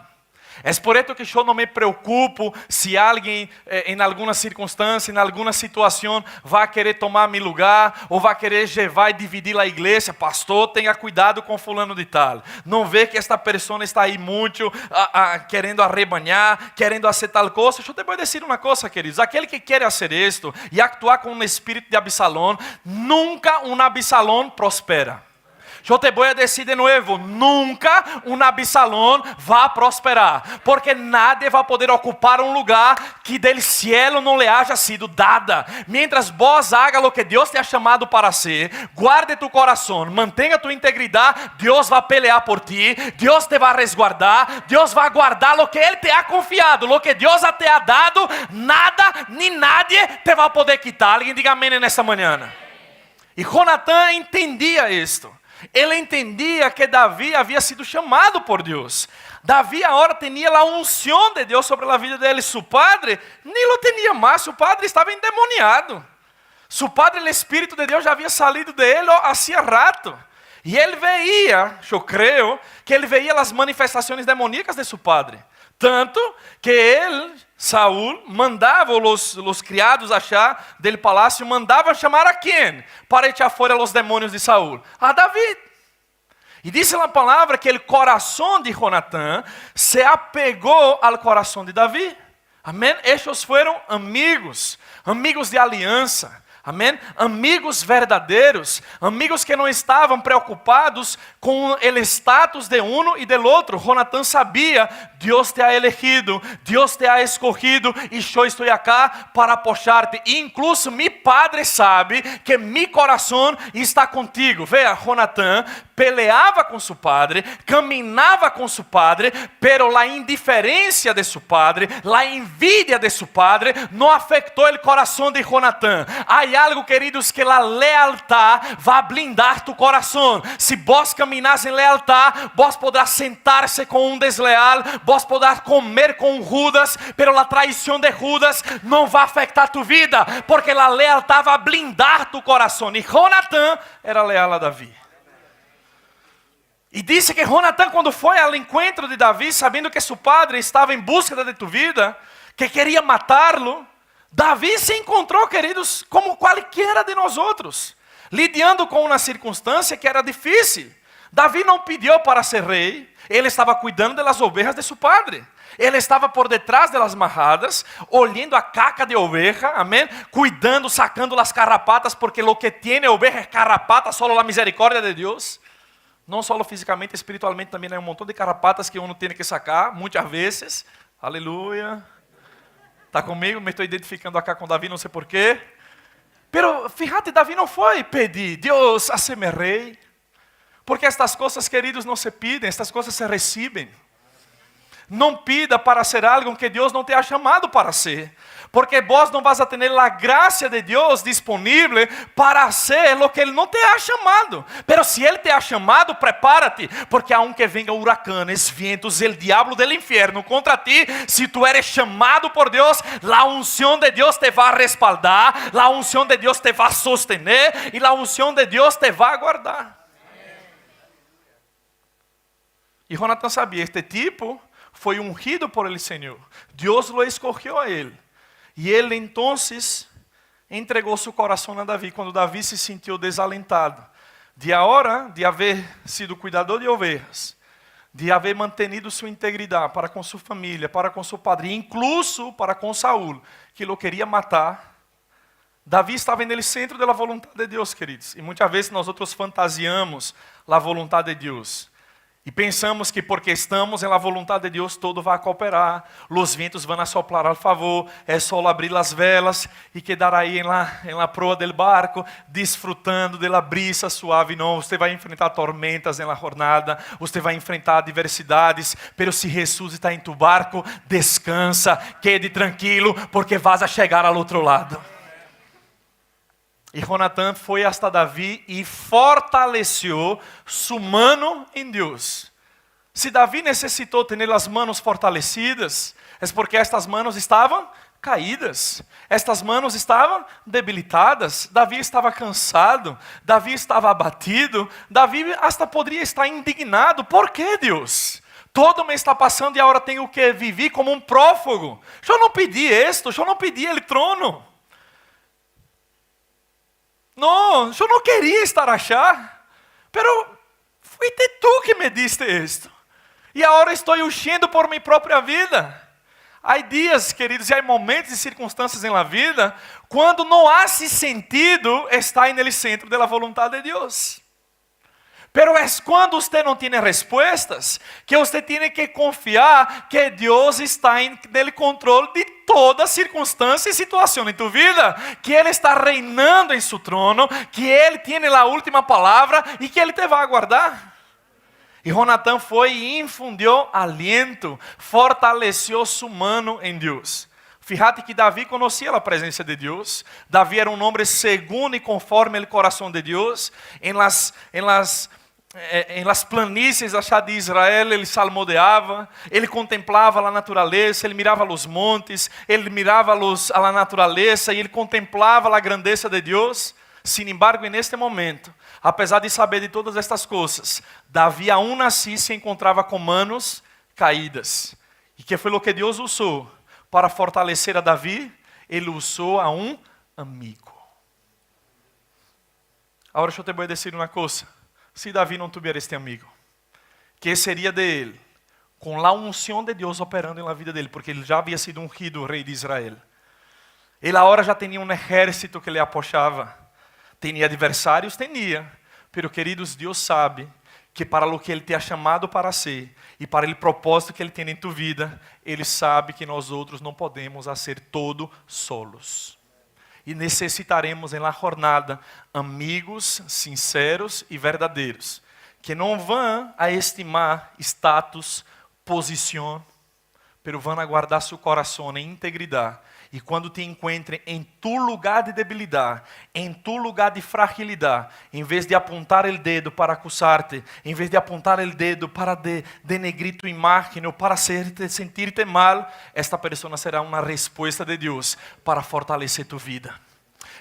É por isso que eu não me preocupo se alguém, em alguma circunstância, em alguma situação, vai querer tomar meu lugar, ou vai querer levar e dividir a igreja. Pastor, tenha cuidado com fulano de tal. Não vê que esta pessoa está aí muito, querendo arrebanhar, querendo fazer tal coisa. Eu te vou dizer uma coisa, queridos. Aquele que quer fazer isto e actuar com um espírito de Absalão, nunca um Absalão prospera. Eu te vou dizer de novo, nunca um Absalão vai prosperar, porque nadie vai poder ocupar um lugar que del cielo não lhe haya sido dada. Mientras vos haga lo que Deus te ha chamado para ser, guarde tu coração, mantenha tu integridade, Deus vai pelear por ti, Deus te vai resguardar, Deus vai guardar lo que Ele te ha confiado, lo que Deus te ha dado, nada nem nadie te vai poder quitar. Alguém diga amém nessa manhã. E Jonatán entendia isto. Ele entendia que Davi havia sido chamado por Deus. Davi agora tinha a unção de Deus sobre a vida dele. Seu padre nem lo tinha mais. Seu padre estava endemoniado. Seu padre, o Espírito de Deus já havia salido dele há rato. E ele veia, eu creio, que ele veia as manifestações demoníacas de seu padre. Tanto que ele, Saúl, mandava os criados achar del palácio, mandava chamar a quem? Para echar fora os demônios de Saúl? A Davi. E diz a palavra que o coração de Jonatán se apegou ao coração de Davi. Amém? Estes foram amigos, amigos de aliança. Amém? Amigos verdadeiros, amigos que não estavam preocupados com o status de um e do outro. Jonatán sabia, Deus te ha elegido, Deus te ha escogido e eu estou aqui para apoiar-te. Incluso meu padre sabe que meu coração está contigo. Veja, Jonatán peleava com seu padre, caminhava com seu padre, pero a indiferença de seu padre, a envidia de seu padre não afetou o coração de Jonatán. Há algo, queridos, que a lealtad vai blindar tu coração. Se vos caminhas em lealtad, vos podrás sentar-se com um desleal, vos podrás comer com um Judas, pero a traição de Judas não vai afetar tu vida, porque a lealtad vai blindar tu coração. E Jonatán era leal a Davi. E disse que Jonatán, quando foi ao encontro de Davi, sabendo que seu padre estava em busca de tu vida, que queria matá-lo, Davi se encontrou, queridos, como qualquer de nós outros, lidiando com uma circunstância que era difícil. Davi não pediu para ser rei, ele estava cuidando das ovelhas de seu padre. Ele estava por detrás das marradas, olhando a caca de oveja, amém? Cuidando, sacando as carrapatas, porque lo que tiene oveja é carrapata, solo a misericórdia de Deus. Não só fisicamente, espiritualmente também, há um montão de carrapatas que uno tem que sacar, muitas vezes. Aleluia. Está comigo? Me estou identificando acá com Davi, não sei porquê. Pero, fíjate, Davi não foi pedir, Deus, haceme rei. Porque estas coisas, queridos, não se pedem, estas coisas se recebem. Não pida para ser algo que Deus não te ha chamado para ser. Porque vos não vas a ter a graça de Deus disponível para ser o que Ele não te ha chamado. Pero se Ele te ha chamado, prepárate, porque aunque venga huracanes, vientos, el diablo del infierno contra ti, se tu eres chamado por Deus, a unção de Deus te vai respaldar, a unção de Deus te vai sostener e a unção de Deus te vai guardar. E Jonatán sabia, este tipo foi ungido por el Senhor. Deus lo escolheu a ele. E ele então entregou seu coração a Davi, quando Davi se sentiu desalentado. De a hora de haver sido cuidador de ovelhas, de haver mantenido sua integridade para com sua família, para com seu padre, incluso para com Saúl, que o queria matar. Davi estava no centro da vontade de Deus, queridos. E muitas vezes nós outros fantasiamos a vontade de Deus. E pensamos que porque estamos na vontade de Deus, todo vai cooperar. Os ventos vão soprar ao favor. É só abrir as velas e quedar aí na proa do barco, desfrutando da brisa suave. Não, você vai enfrentar tormentas na jornada. Você vai enfrentar adversidades. Pero se Jesus está em tu barco, descansa, quede tranquilo, porque vas a chegar ao outro lado. E Jonatã foi hasta Davi e fortaleceu sua mano em Deus. Se Davi necessitou ter as manos fortalecidas, é porque estas manos estavam caídas. Estas manos estavam debilitadas. Davi estava cansado. Davi estava abatido. Davi hasta poderia estar indignado. Por que, Deus? Todo me está passando e agora tenho que viver como um prófugo. Eu não pedi isto, eu não pedi o trono. Não, eu não queria estar achar, pero fuiste tu que me diste isto. E agora estou huyendo por minha própria vida. Há dias, queridos, e há momentos e circunstâncias na vida, quando não há sentido estar no centro da vontade de Deus. Pero é quando você não tem respostas, que você tem que confiar que Deus está no controle de toda circunstância e situação em tu vida, que Ele está reinando em seu trono, que Ele tem a última palavra e que Ele te vai guardar. E Jonatã foi e infundiu aliento, fortaleceu sua mano em Deus. Fíjate que Davi conhecia a presença de Deus. Davi era um homem segundo e conforme o coração de Deus. Em las planícies de Israel, ele salmodeava, ele contemplava a natureza, ele mirava os montes, ele mirava a natureza e ele contemplava a grandeza de Deus. Sin embargo, neste momento, apesar de saber de todas estas coisas, Davi aún assim se encontrava com manos caídas. E que foi o que Deus usou para fortalecer a Davi? Ele usou a um amigo. Agora eu te vou dizer uma coisa. Se Davi não tivesse este amigo, que seria de ele, com a unção de Deus operando na vida dele, porque ele já havia sido ungido rei de Israel. Ele agora já tinha um exército que lhe apoiava. Tinha adversários? Tinha. Pero, queridos, Deus sabe que para o que Ele te ha chamado para ser, e para o propósito que Ele tem em tua vida, Ele sabe que nós outros não podemos ser todo solos. E necessitaremos na jornada amigos sinceros e verdadeiros, que não vão a estimar status, posição, pero vão a guardar seu coração em integridade. E quando te encontrem em tu lugar de debilidade, em tu lugar de fragilidade, em vez de apontar o dedo para acusar-te, em vez de apontar o dedo para denegrir tu imagem ou para sentir-te mal, esta pessoa será uma resposta de Deus para fortalecer tu vida.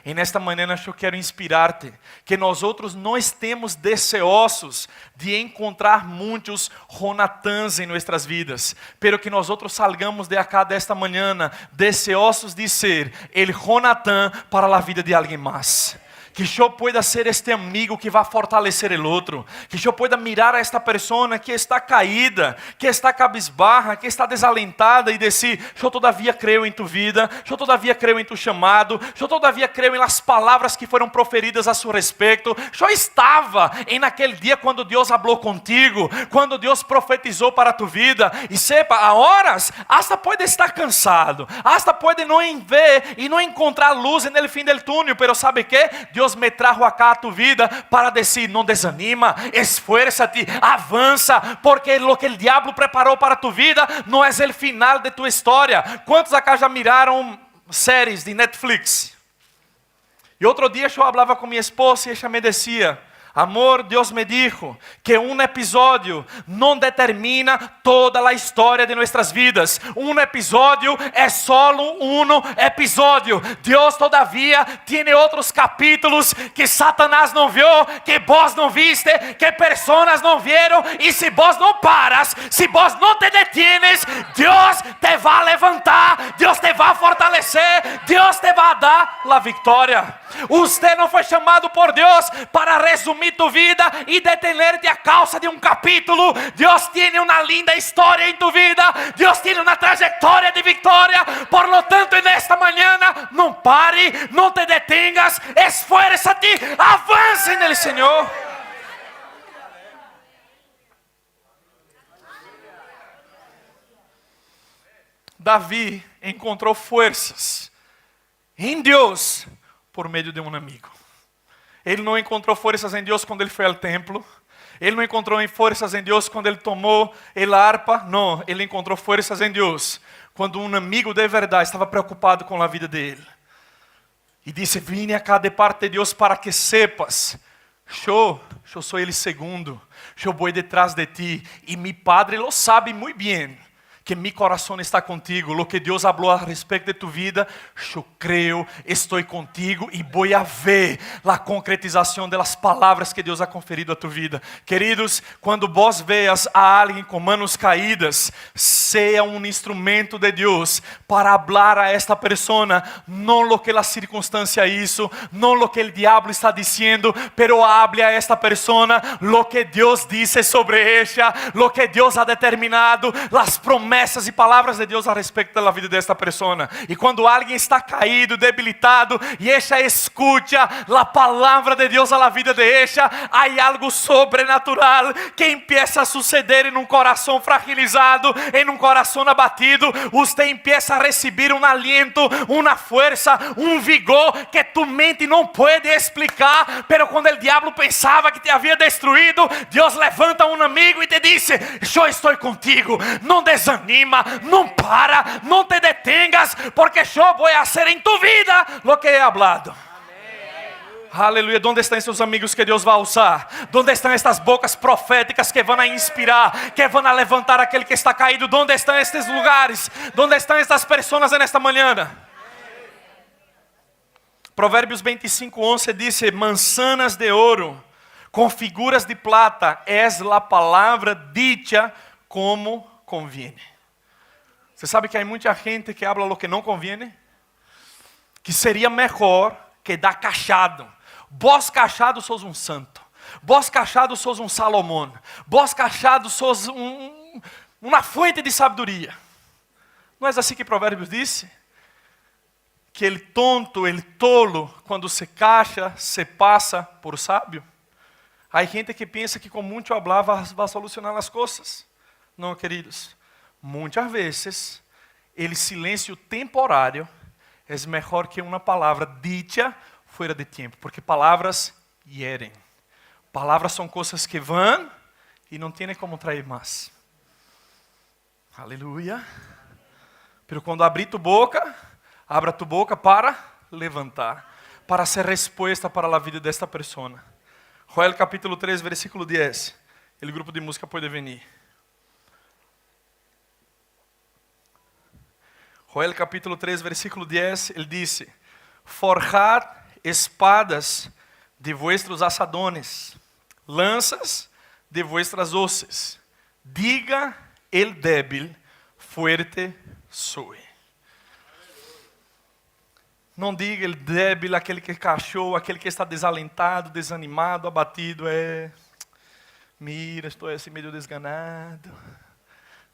E nesta manhã eu quero inspirar-te, que nós outros não estemos deseosos de encontrar muitos Jonatãs em nossas vidas, pero que nós outros salgamos de acá desta manhã deseosos de ser el Jonatã para a vida de alguém mais. Que eu pueda ser este amigo que vai fortalecer o outro. Que eu pueda mirar a esta pessoa que está caída, que está cabisbarra, que está desalentada e dizer: eu todavia creio em tu vida, eu todavia creio em tu chamado, eu todavia creio em las palavras que foram proferidas a seu respeito. Eu estava em naquele dia quando Deus falou contigo, quando Deus profetizou para tu vida. E sepa, a horas, hasta pode estar cansado, hasta pode não ver e não encontrar luz no fim do túnel, pero sabe que? Deus me trajo acá a tu vida para dizer: não desanima, esfuerza-te, avança, porque lo que o diabo preparou para tu vida não é o final de tu história. Quantos acá já miraram séries de Netflix? E outro dia eu falava com minha esposa e ela me dizia: amor, Deus me dijo que um episódio não determina toda a história de nossas vidas. Um episódio é solo um episódio. Deus todavia tem outros capítulos que Satanás não viu, que vós não viste, que pessoas não viram. E se vós não paras, se vós não te detienes, Deus te vai levantar, Deus te vai fortalecer, Deus te vai dar a vitória. Usted não foi chamado por Deus para resumir tu vida e detenerte a causa de um capítulo. Deus tem uma linda história em tu vida. Deus tem uma trajetória de vitória. Por lo tanto, nesta manhã, não pare, não te detengas, esfuerza-te, avance nele, Senhor. Davi encontrou forças em Deus por meio de um amigo. Ele não encontrou forças em Deus quando ele foi ao templo. Ele não encontrou forças em Deus quando ele tomou a harpa. Não, ele encontrou forças em Deus quando um amigo de verdade estava preocupado com a vida dele. E disse: vine acá de parte de Deus para que sepas. Eu sou ele segundo. Eu vou detrás de ti. E mi padre lo sabe muito bem. Que mi coração está contigo, lo que Deus falou a respeito de tu vida, eu creio, estou contigo e vou a ver a concretização das palavras que Deus ha conferido a tu vida. Queridos, quando vos veas a alguém com manos caídas, seja um instrumento de Deus para falar a esta persona, não lo que a circunstância hizo, não lo que o diabo está dizendo, pero hable a esta persona lo que Deus disse sobre ella, lo que Deus ha determinado, as promessas e palavras de Deus a respeito da vida desta pessoa. E quando alguém está caído, debilitado, e ella escuta a palavra de Deus a vida de ella, há algo sobrenatural que empieza a suceder em um coração fragilizado, em um coração abatido. Você empieza a receber um aliento, uma força, um vigor que tu mente não pode explicar. Pero quando o diabo pensava que te havia destruído, Deus levanta um amigo e te diz: eu estou contigo, não desanima, não para, não te detengas, porque eu vou fazer em tu vida lo que he hablado. Aleluia. Onde estão esses amigos que Deus vai usar? Onde estão estas bocas proféticas que vão a inspirar, que vão a levantar aquele que está caído? Onde estão estes lugares? Onde estão estas pessoas nesta manhã? Provérbios 25:11 diz: manzanas de ouro com figuras de plata es la palavra dicha como conviene. Você sabe que há muita gente que habla lo que não conviene? Que seria melhor que dar cachado. Vós cachado sois um santo. Vós cachado sois um Salomão. Vós cachado sois uma fonte de sabedoria. Não é assim que Provérbios disse? Que ele tonto, ele tolo, quando se cacha, se passa por sábio. Há gente que pensa que com muito hablar vai solucionar as coisas. Não, queridos. Muitas vezes, o silêncio temporário é melhor que uma palavra dita fora de tempo, porque palavras hierem. Palavras são coisas que vão e não tem como trair mais. Aleluia. Pero quando abrir tu boca, abra tu boca para levantar, para ser resposta para a vida desta pessoa. Joel capítulo 3, versículo 10. O grupo de música pode vir. Joel capítulo 3, versículo 10, ele disse: forjad espadas de vuestros asadones, lanças de vuestras hoces. Diga el débil, fuerte soy. Não diga el débil, aquele que cachou, aquele que está desalentado, desanimado, abatido. Mira, estou assim meio desganado.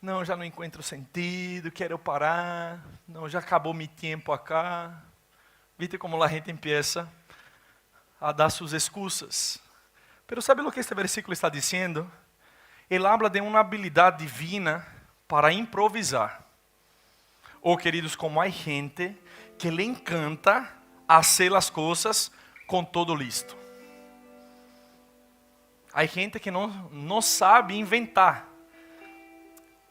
Não, já não encontro sentido, quero parar. Não, já acabou meu tempo acá. Viste como a gente empieza a dar suas excusas. Pero sabe o que este versículo está dizendo? Ele habla de uma habilidade divina para improvisar. Oh, queridos, como há gente que lhe encanta fazer as coisas com todo listo. Há gente que não sabe inventar.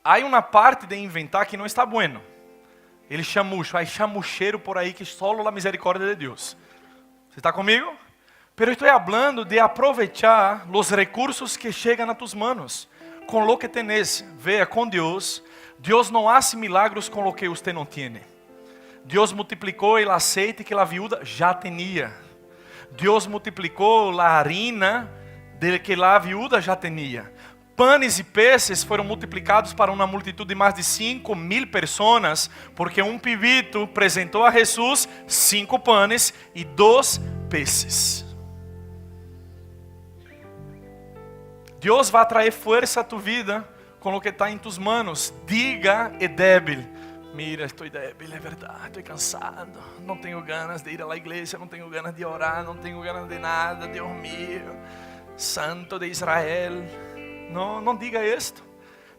Há uma parte de inventar que não está bueno. Ele chamucho, há chamucheiro por aí que só a misericórdia de Deus. Você está comigo? Pero estou falando de aproveitar os recursos que chegam a tus manos, com lo que tenés. Veja, com Deus, Deus não hace milagros com lo que você não tem. Deus multiplicou o aceite que a viúva já tinha. Deus multiplicou a harina de que a viúva já tinha. Panes e peces foram multiplicados para uma multitud de mais de 5,000 pessoas, porque um pibito apresentou a Jesus 5 panes e 2 peces. Deus vai trazer força a tu vida com o que está em tus manos. Diga, é débil. Mira, estou débil, é verdade, estou cansado. Não tenho ganas de ir à igreja, não tenho ganas de orar, não tenho ganas de nada. Deus mío, Santo de Israel. Não diga isto.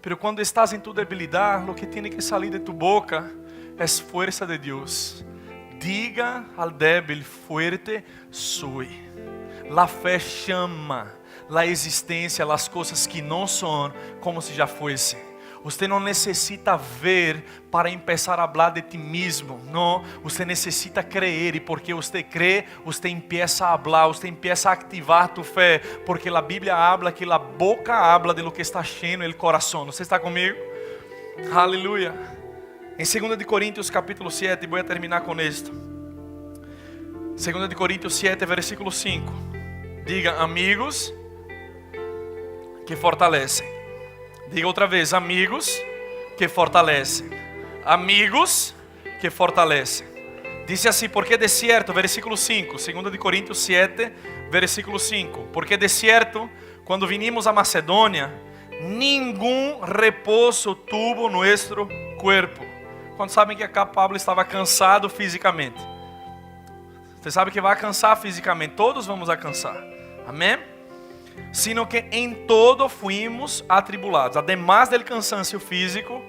Pero quando estás em tu debilidade, o que tem que sair de tu boca é força de Deus. Diga al débil, fuerte soy. La fé chama a existência, as coisas que não são, como se já fossem. Você não necessita ver para começar a falar de ti mesmo. Não, você necessita crer. E porque você crê, você começa a falar, você começa a ativar tu fé. Porque a Bíblia habla que a boca habla de lo que está cheio no coração. Você está comigo? Aleluia. Em 2 Coríntios capítulo 7, vou terminar com isto. 2 Coríntios 7, versículo 5. Diga, amigos que fortalecem. Diga outra vez, amigos que fortalecem. Amigos que fortalecem. Diz assim, porque de certo, versículo 5, 2 Coríntios 7, versículo 5. Porque de certo, quando vinimos a Macedônia, nenhum repouso tuvo nosso corpo. Quando sabem que acá Pablo estava cansado fisicamente. Você sabe que vai cansar fisicamente, todos vamos a cansar. Amém? Sino que em todo fuimos atribulados. Además del cansancio físico,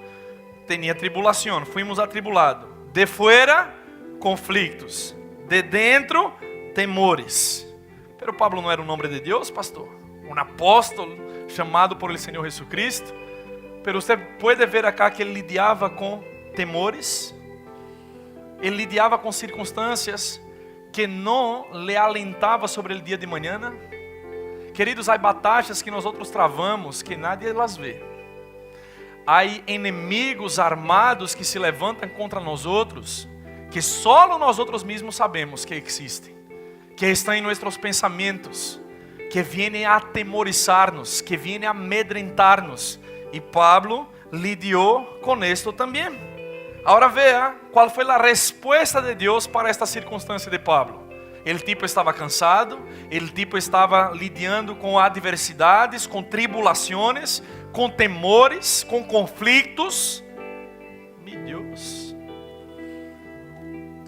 tinha tribulação, fuimos atribulados. De fora, conflitos. De dentro, temores. Pero Pablo não era um homem de Deus, pastor. Um apóstolo chamado por el Senhor Jesucristo. Pero você pode ver acá que ele lidiava com temores. Ele lidiava com circunstâncias que não lhe alentava sobre o dia de manhã. Queridos, há batalhas que nós outros travamos que nadie las vê. Há inimigos armados que se levantam contra nós outros, que só nós outros mesmos sabemos que existem, que estão em nossos pensamentos, que vêm a atemorizar-nos, que vêm a amedrentar-nos. E Pablo lidiou com isto também. Agora veja qual foi a resposta de Deus para esta circunstância de Pablo. Ele tipo estava cansado, ele tipo estava lidiando com adversidades, com tribulações, com temores, com conflitos. Meu Deus.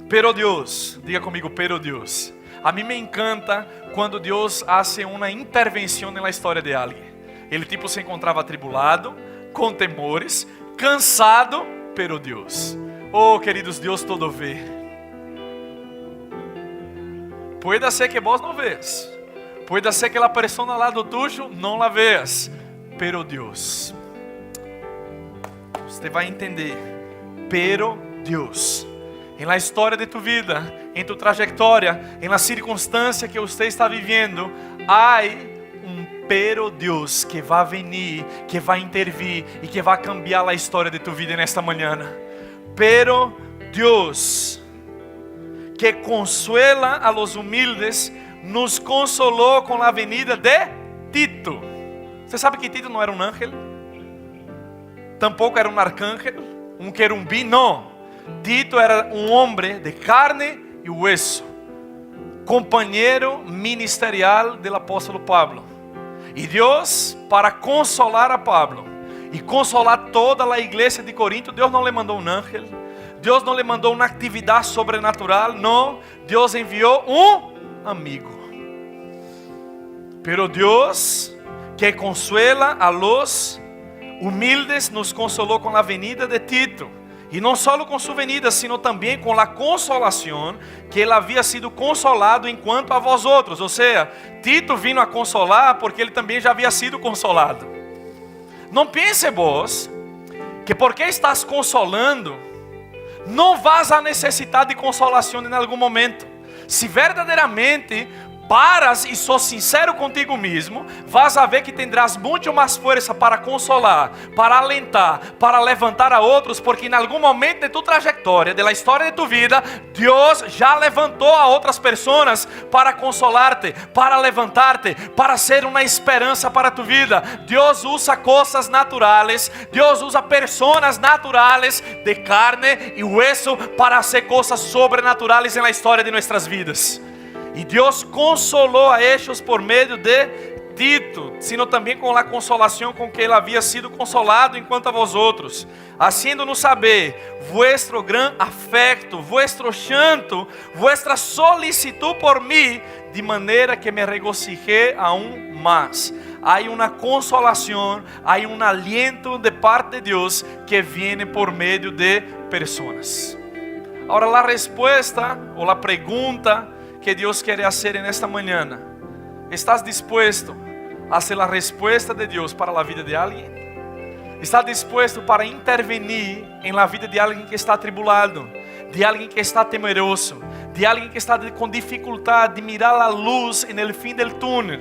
Pero Deus, diga comigo, pero Deus. A mim me encanta quando Deus hace uma intervenção na história de alguém. Ele tipo se encontrava atribulado, com temores, cansado, pero Deus. Oh, queridos, Deus todo vê. Pode ser que vos não vês. Pode ser que a pessoa lá do tuyo não la vês. Pero Deus. Você vai entender. Pero Deus. Em la história de tu vida, em tu trajetória, em la circunstância que você está vivendo, há pero Deus que vai venir, que vai intervir e que vai cambiar a história de tu vida nesta manhã. Pero Deus, que consuela a los humildes, nos consolou com a venida de Tito. Você sabe que Tito não era um ángel? Tampouco era um arcángel, um querubim, não. Tito era um homem de carne e hueso, companheiro ministerial do apóstolo Pablo. E Deus, para consolar a Pablo e consolar toda a igreja de Corinto, Deus não lhe mandou um ángel. Deus não lhe mandou uma atividade sobrenatural, não. Deus enviou um amigo. Pero Deus, que consuela a los humildes, nos consolou com a venida de Tito. E não só com sua venida, sino também com a consolação que ele havia sido consolado enquanto a vós outros. Ou seja, Tito vindo a consolar porque ele também já havia sido consolado. Não pense vós que porque estás consolando, não vas a necessitar de consolação em algum momento. Se verdadeiramente paras e sos sincero contigo mesmo, vas a ver que tendrás muito mais força para consolar, para alentar, para levantar a outros, porque em algum momento de tu trajetória, da história de tu vida, Deus já levantou a outras pessoas para consolar-te, para levantar-te, para ser uma esperança para tu vida. Deus usa coisas naturais, Deus usa pessoas naturais de carne e hueso para fazer coisas sobrenaturais na história de nossas vidas. Y Dios consoló a ellos por medio de Tito, sino também com a consolação com que ele havia sido consolado enquanto a vosotros, haciendo-nos saber vuestro gran afecto, vuestro chanto, vuestra solicitud por mim, de maneira que me regocijé aún más. Hay una consolación, hay un aliento de parte de Dios que viene por medio de personas. Ahora la respuesta o la pregunta que Dios quiere hacer en esta mañana: ¿estás dispuesto a ser la respuesta de Dios para la vida de alguien? ¿Estás dispuesto para intervenir en la vida de alguien que está atribulado, de alguien que está temeroso, de alguien que está con dificultad de mirar la luz en el fin del túnel?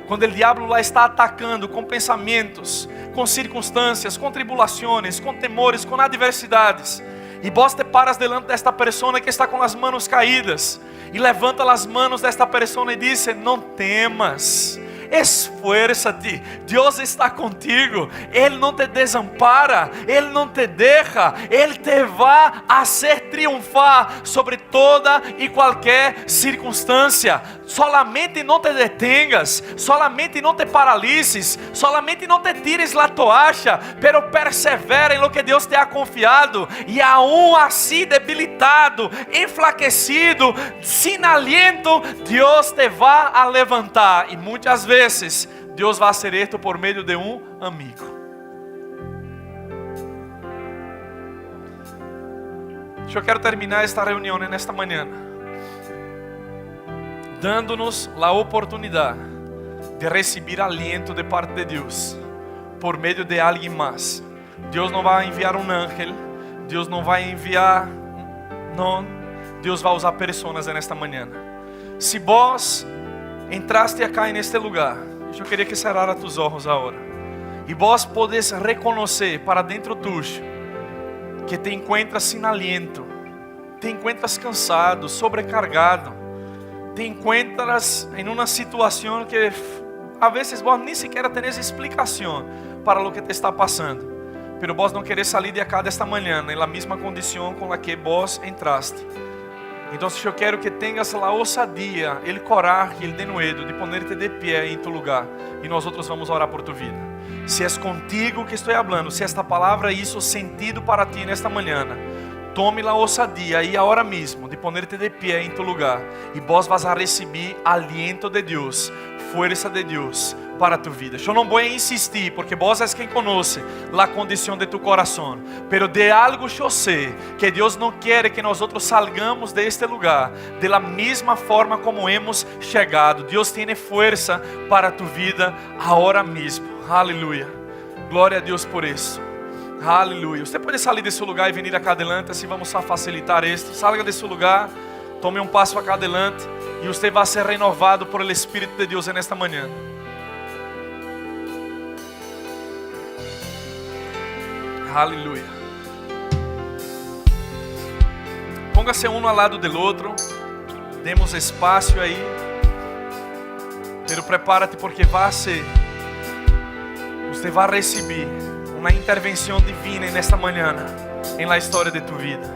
Quando o diabo lá está atacando com pensamentos, com circunstâncias, com tribulações, com temores, com adversidades, e vos te paras delante desta pessoa que está com as mãos caídas, e levanta as mãos desta pessoa e diz: não temas, esfuerza-te, Deus está contigo, Ele não te desampara, Ele não te deixa, Ele te vai fazer triunfar sobre toda e qualquer circunstância. Solamente não te detengas, solamente não te paralises, solamente não te tires la toalha, pero persevera em lo que Deus te ha confiado, e aún assim debilitado, enflaquecido, sem aliento, Deus te vai a levantar. E muitas vezes Deus vai fazer isto por meio de um amigo. Eu quero terminar esta reunião nesta manhã dando-nos a oportunidade de receber aliento de parte de Deus por meio de alguém mais. Deus não vai enviar um ángel, Deus não vai enviar, não, Deus vai usar pessoas nesta manhã. Se vós entraste acá neste lugar, eu queria que cerrara tus olhos agora, e vós podes reconhecer para dentro tuyo que te encuentras sem aliento, te encuentras cansado, sobrecargado, te encuentras em uma situação que a vezes vos nem sequer tenés explicação para o que te está passando, pero vos não querés salir de acá desta manhã na mesma condição com a que vos entraste. Então eu quero que tenhas a ousadia, o coragem, o denuedo de ponerte de pé em tu lugar, e nós outros vamos orar por tu vida. Se é contigo que estou falando, se esta palavra hizo sentido para ti nesta manhã, tome a ousadia aí agora mesmo de ponerte de pé em tu lugar, e vos vas a receber aliento de Deus, força de Deus para tu vida. Eu não vou insistir, porque vos és quem conhece a condição de tu coração, pero de algo eu sei, que Deus não quer que nós outros salgamos de este lugar de la mesma forma como hemos chegado. Deus tem força para tu vida agora mesmo. Aleluia. Glória a Deus por isso. Aleluia. Você pode sair desse lugar e vir acá adelante, assim vamos a facilitar esto. Salga desse lugar, tome um passo acá adelante, e você vai ser renovado por el Espírito de Deus nesta manhã. Aleluia. Póngase um ao lado do outro, demos espaço aí, pero prepárate porque vai ser, você vai receber uma intervenção divina nesta manhã, em la história de tu vida.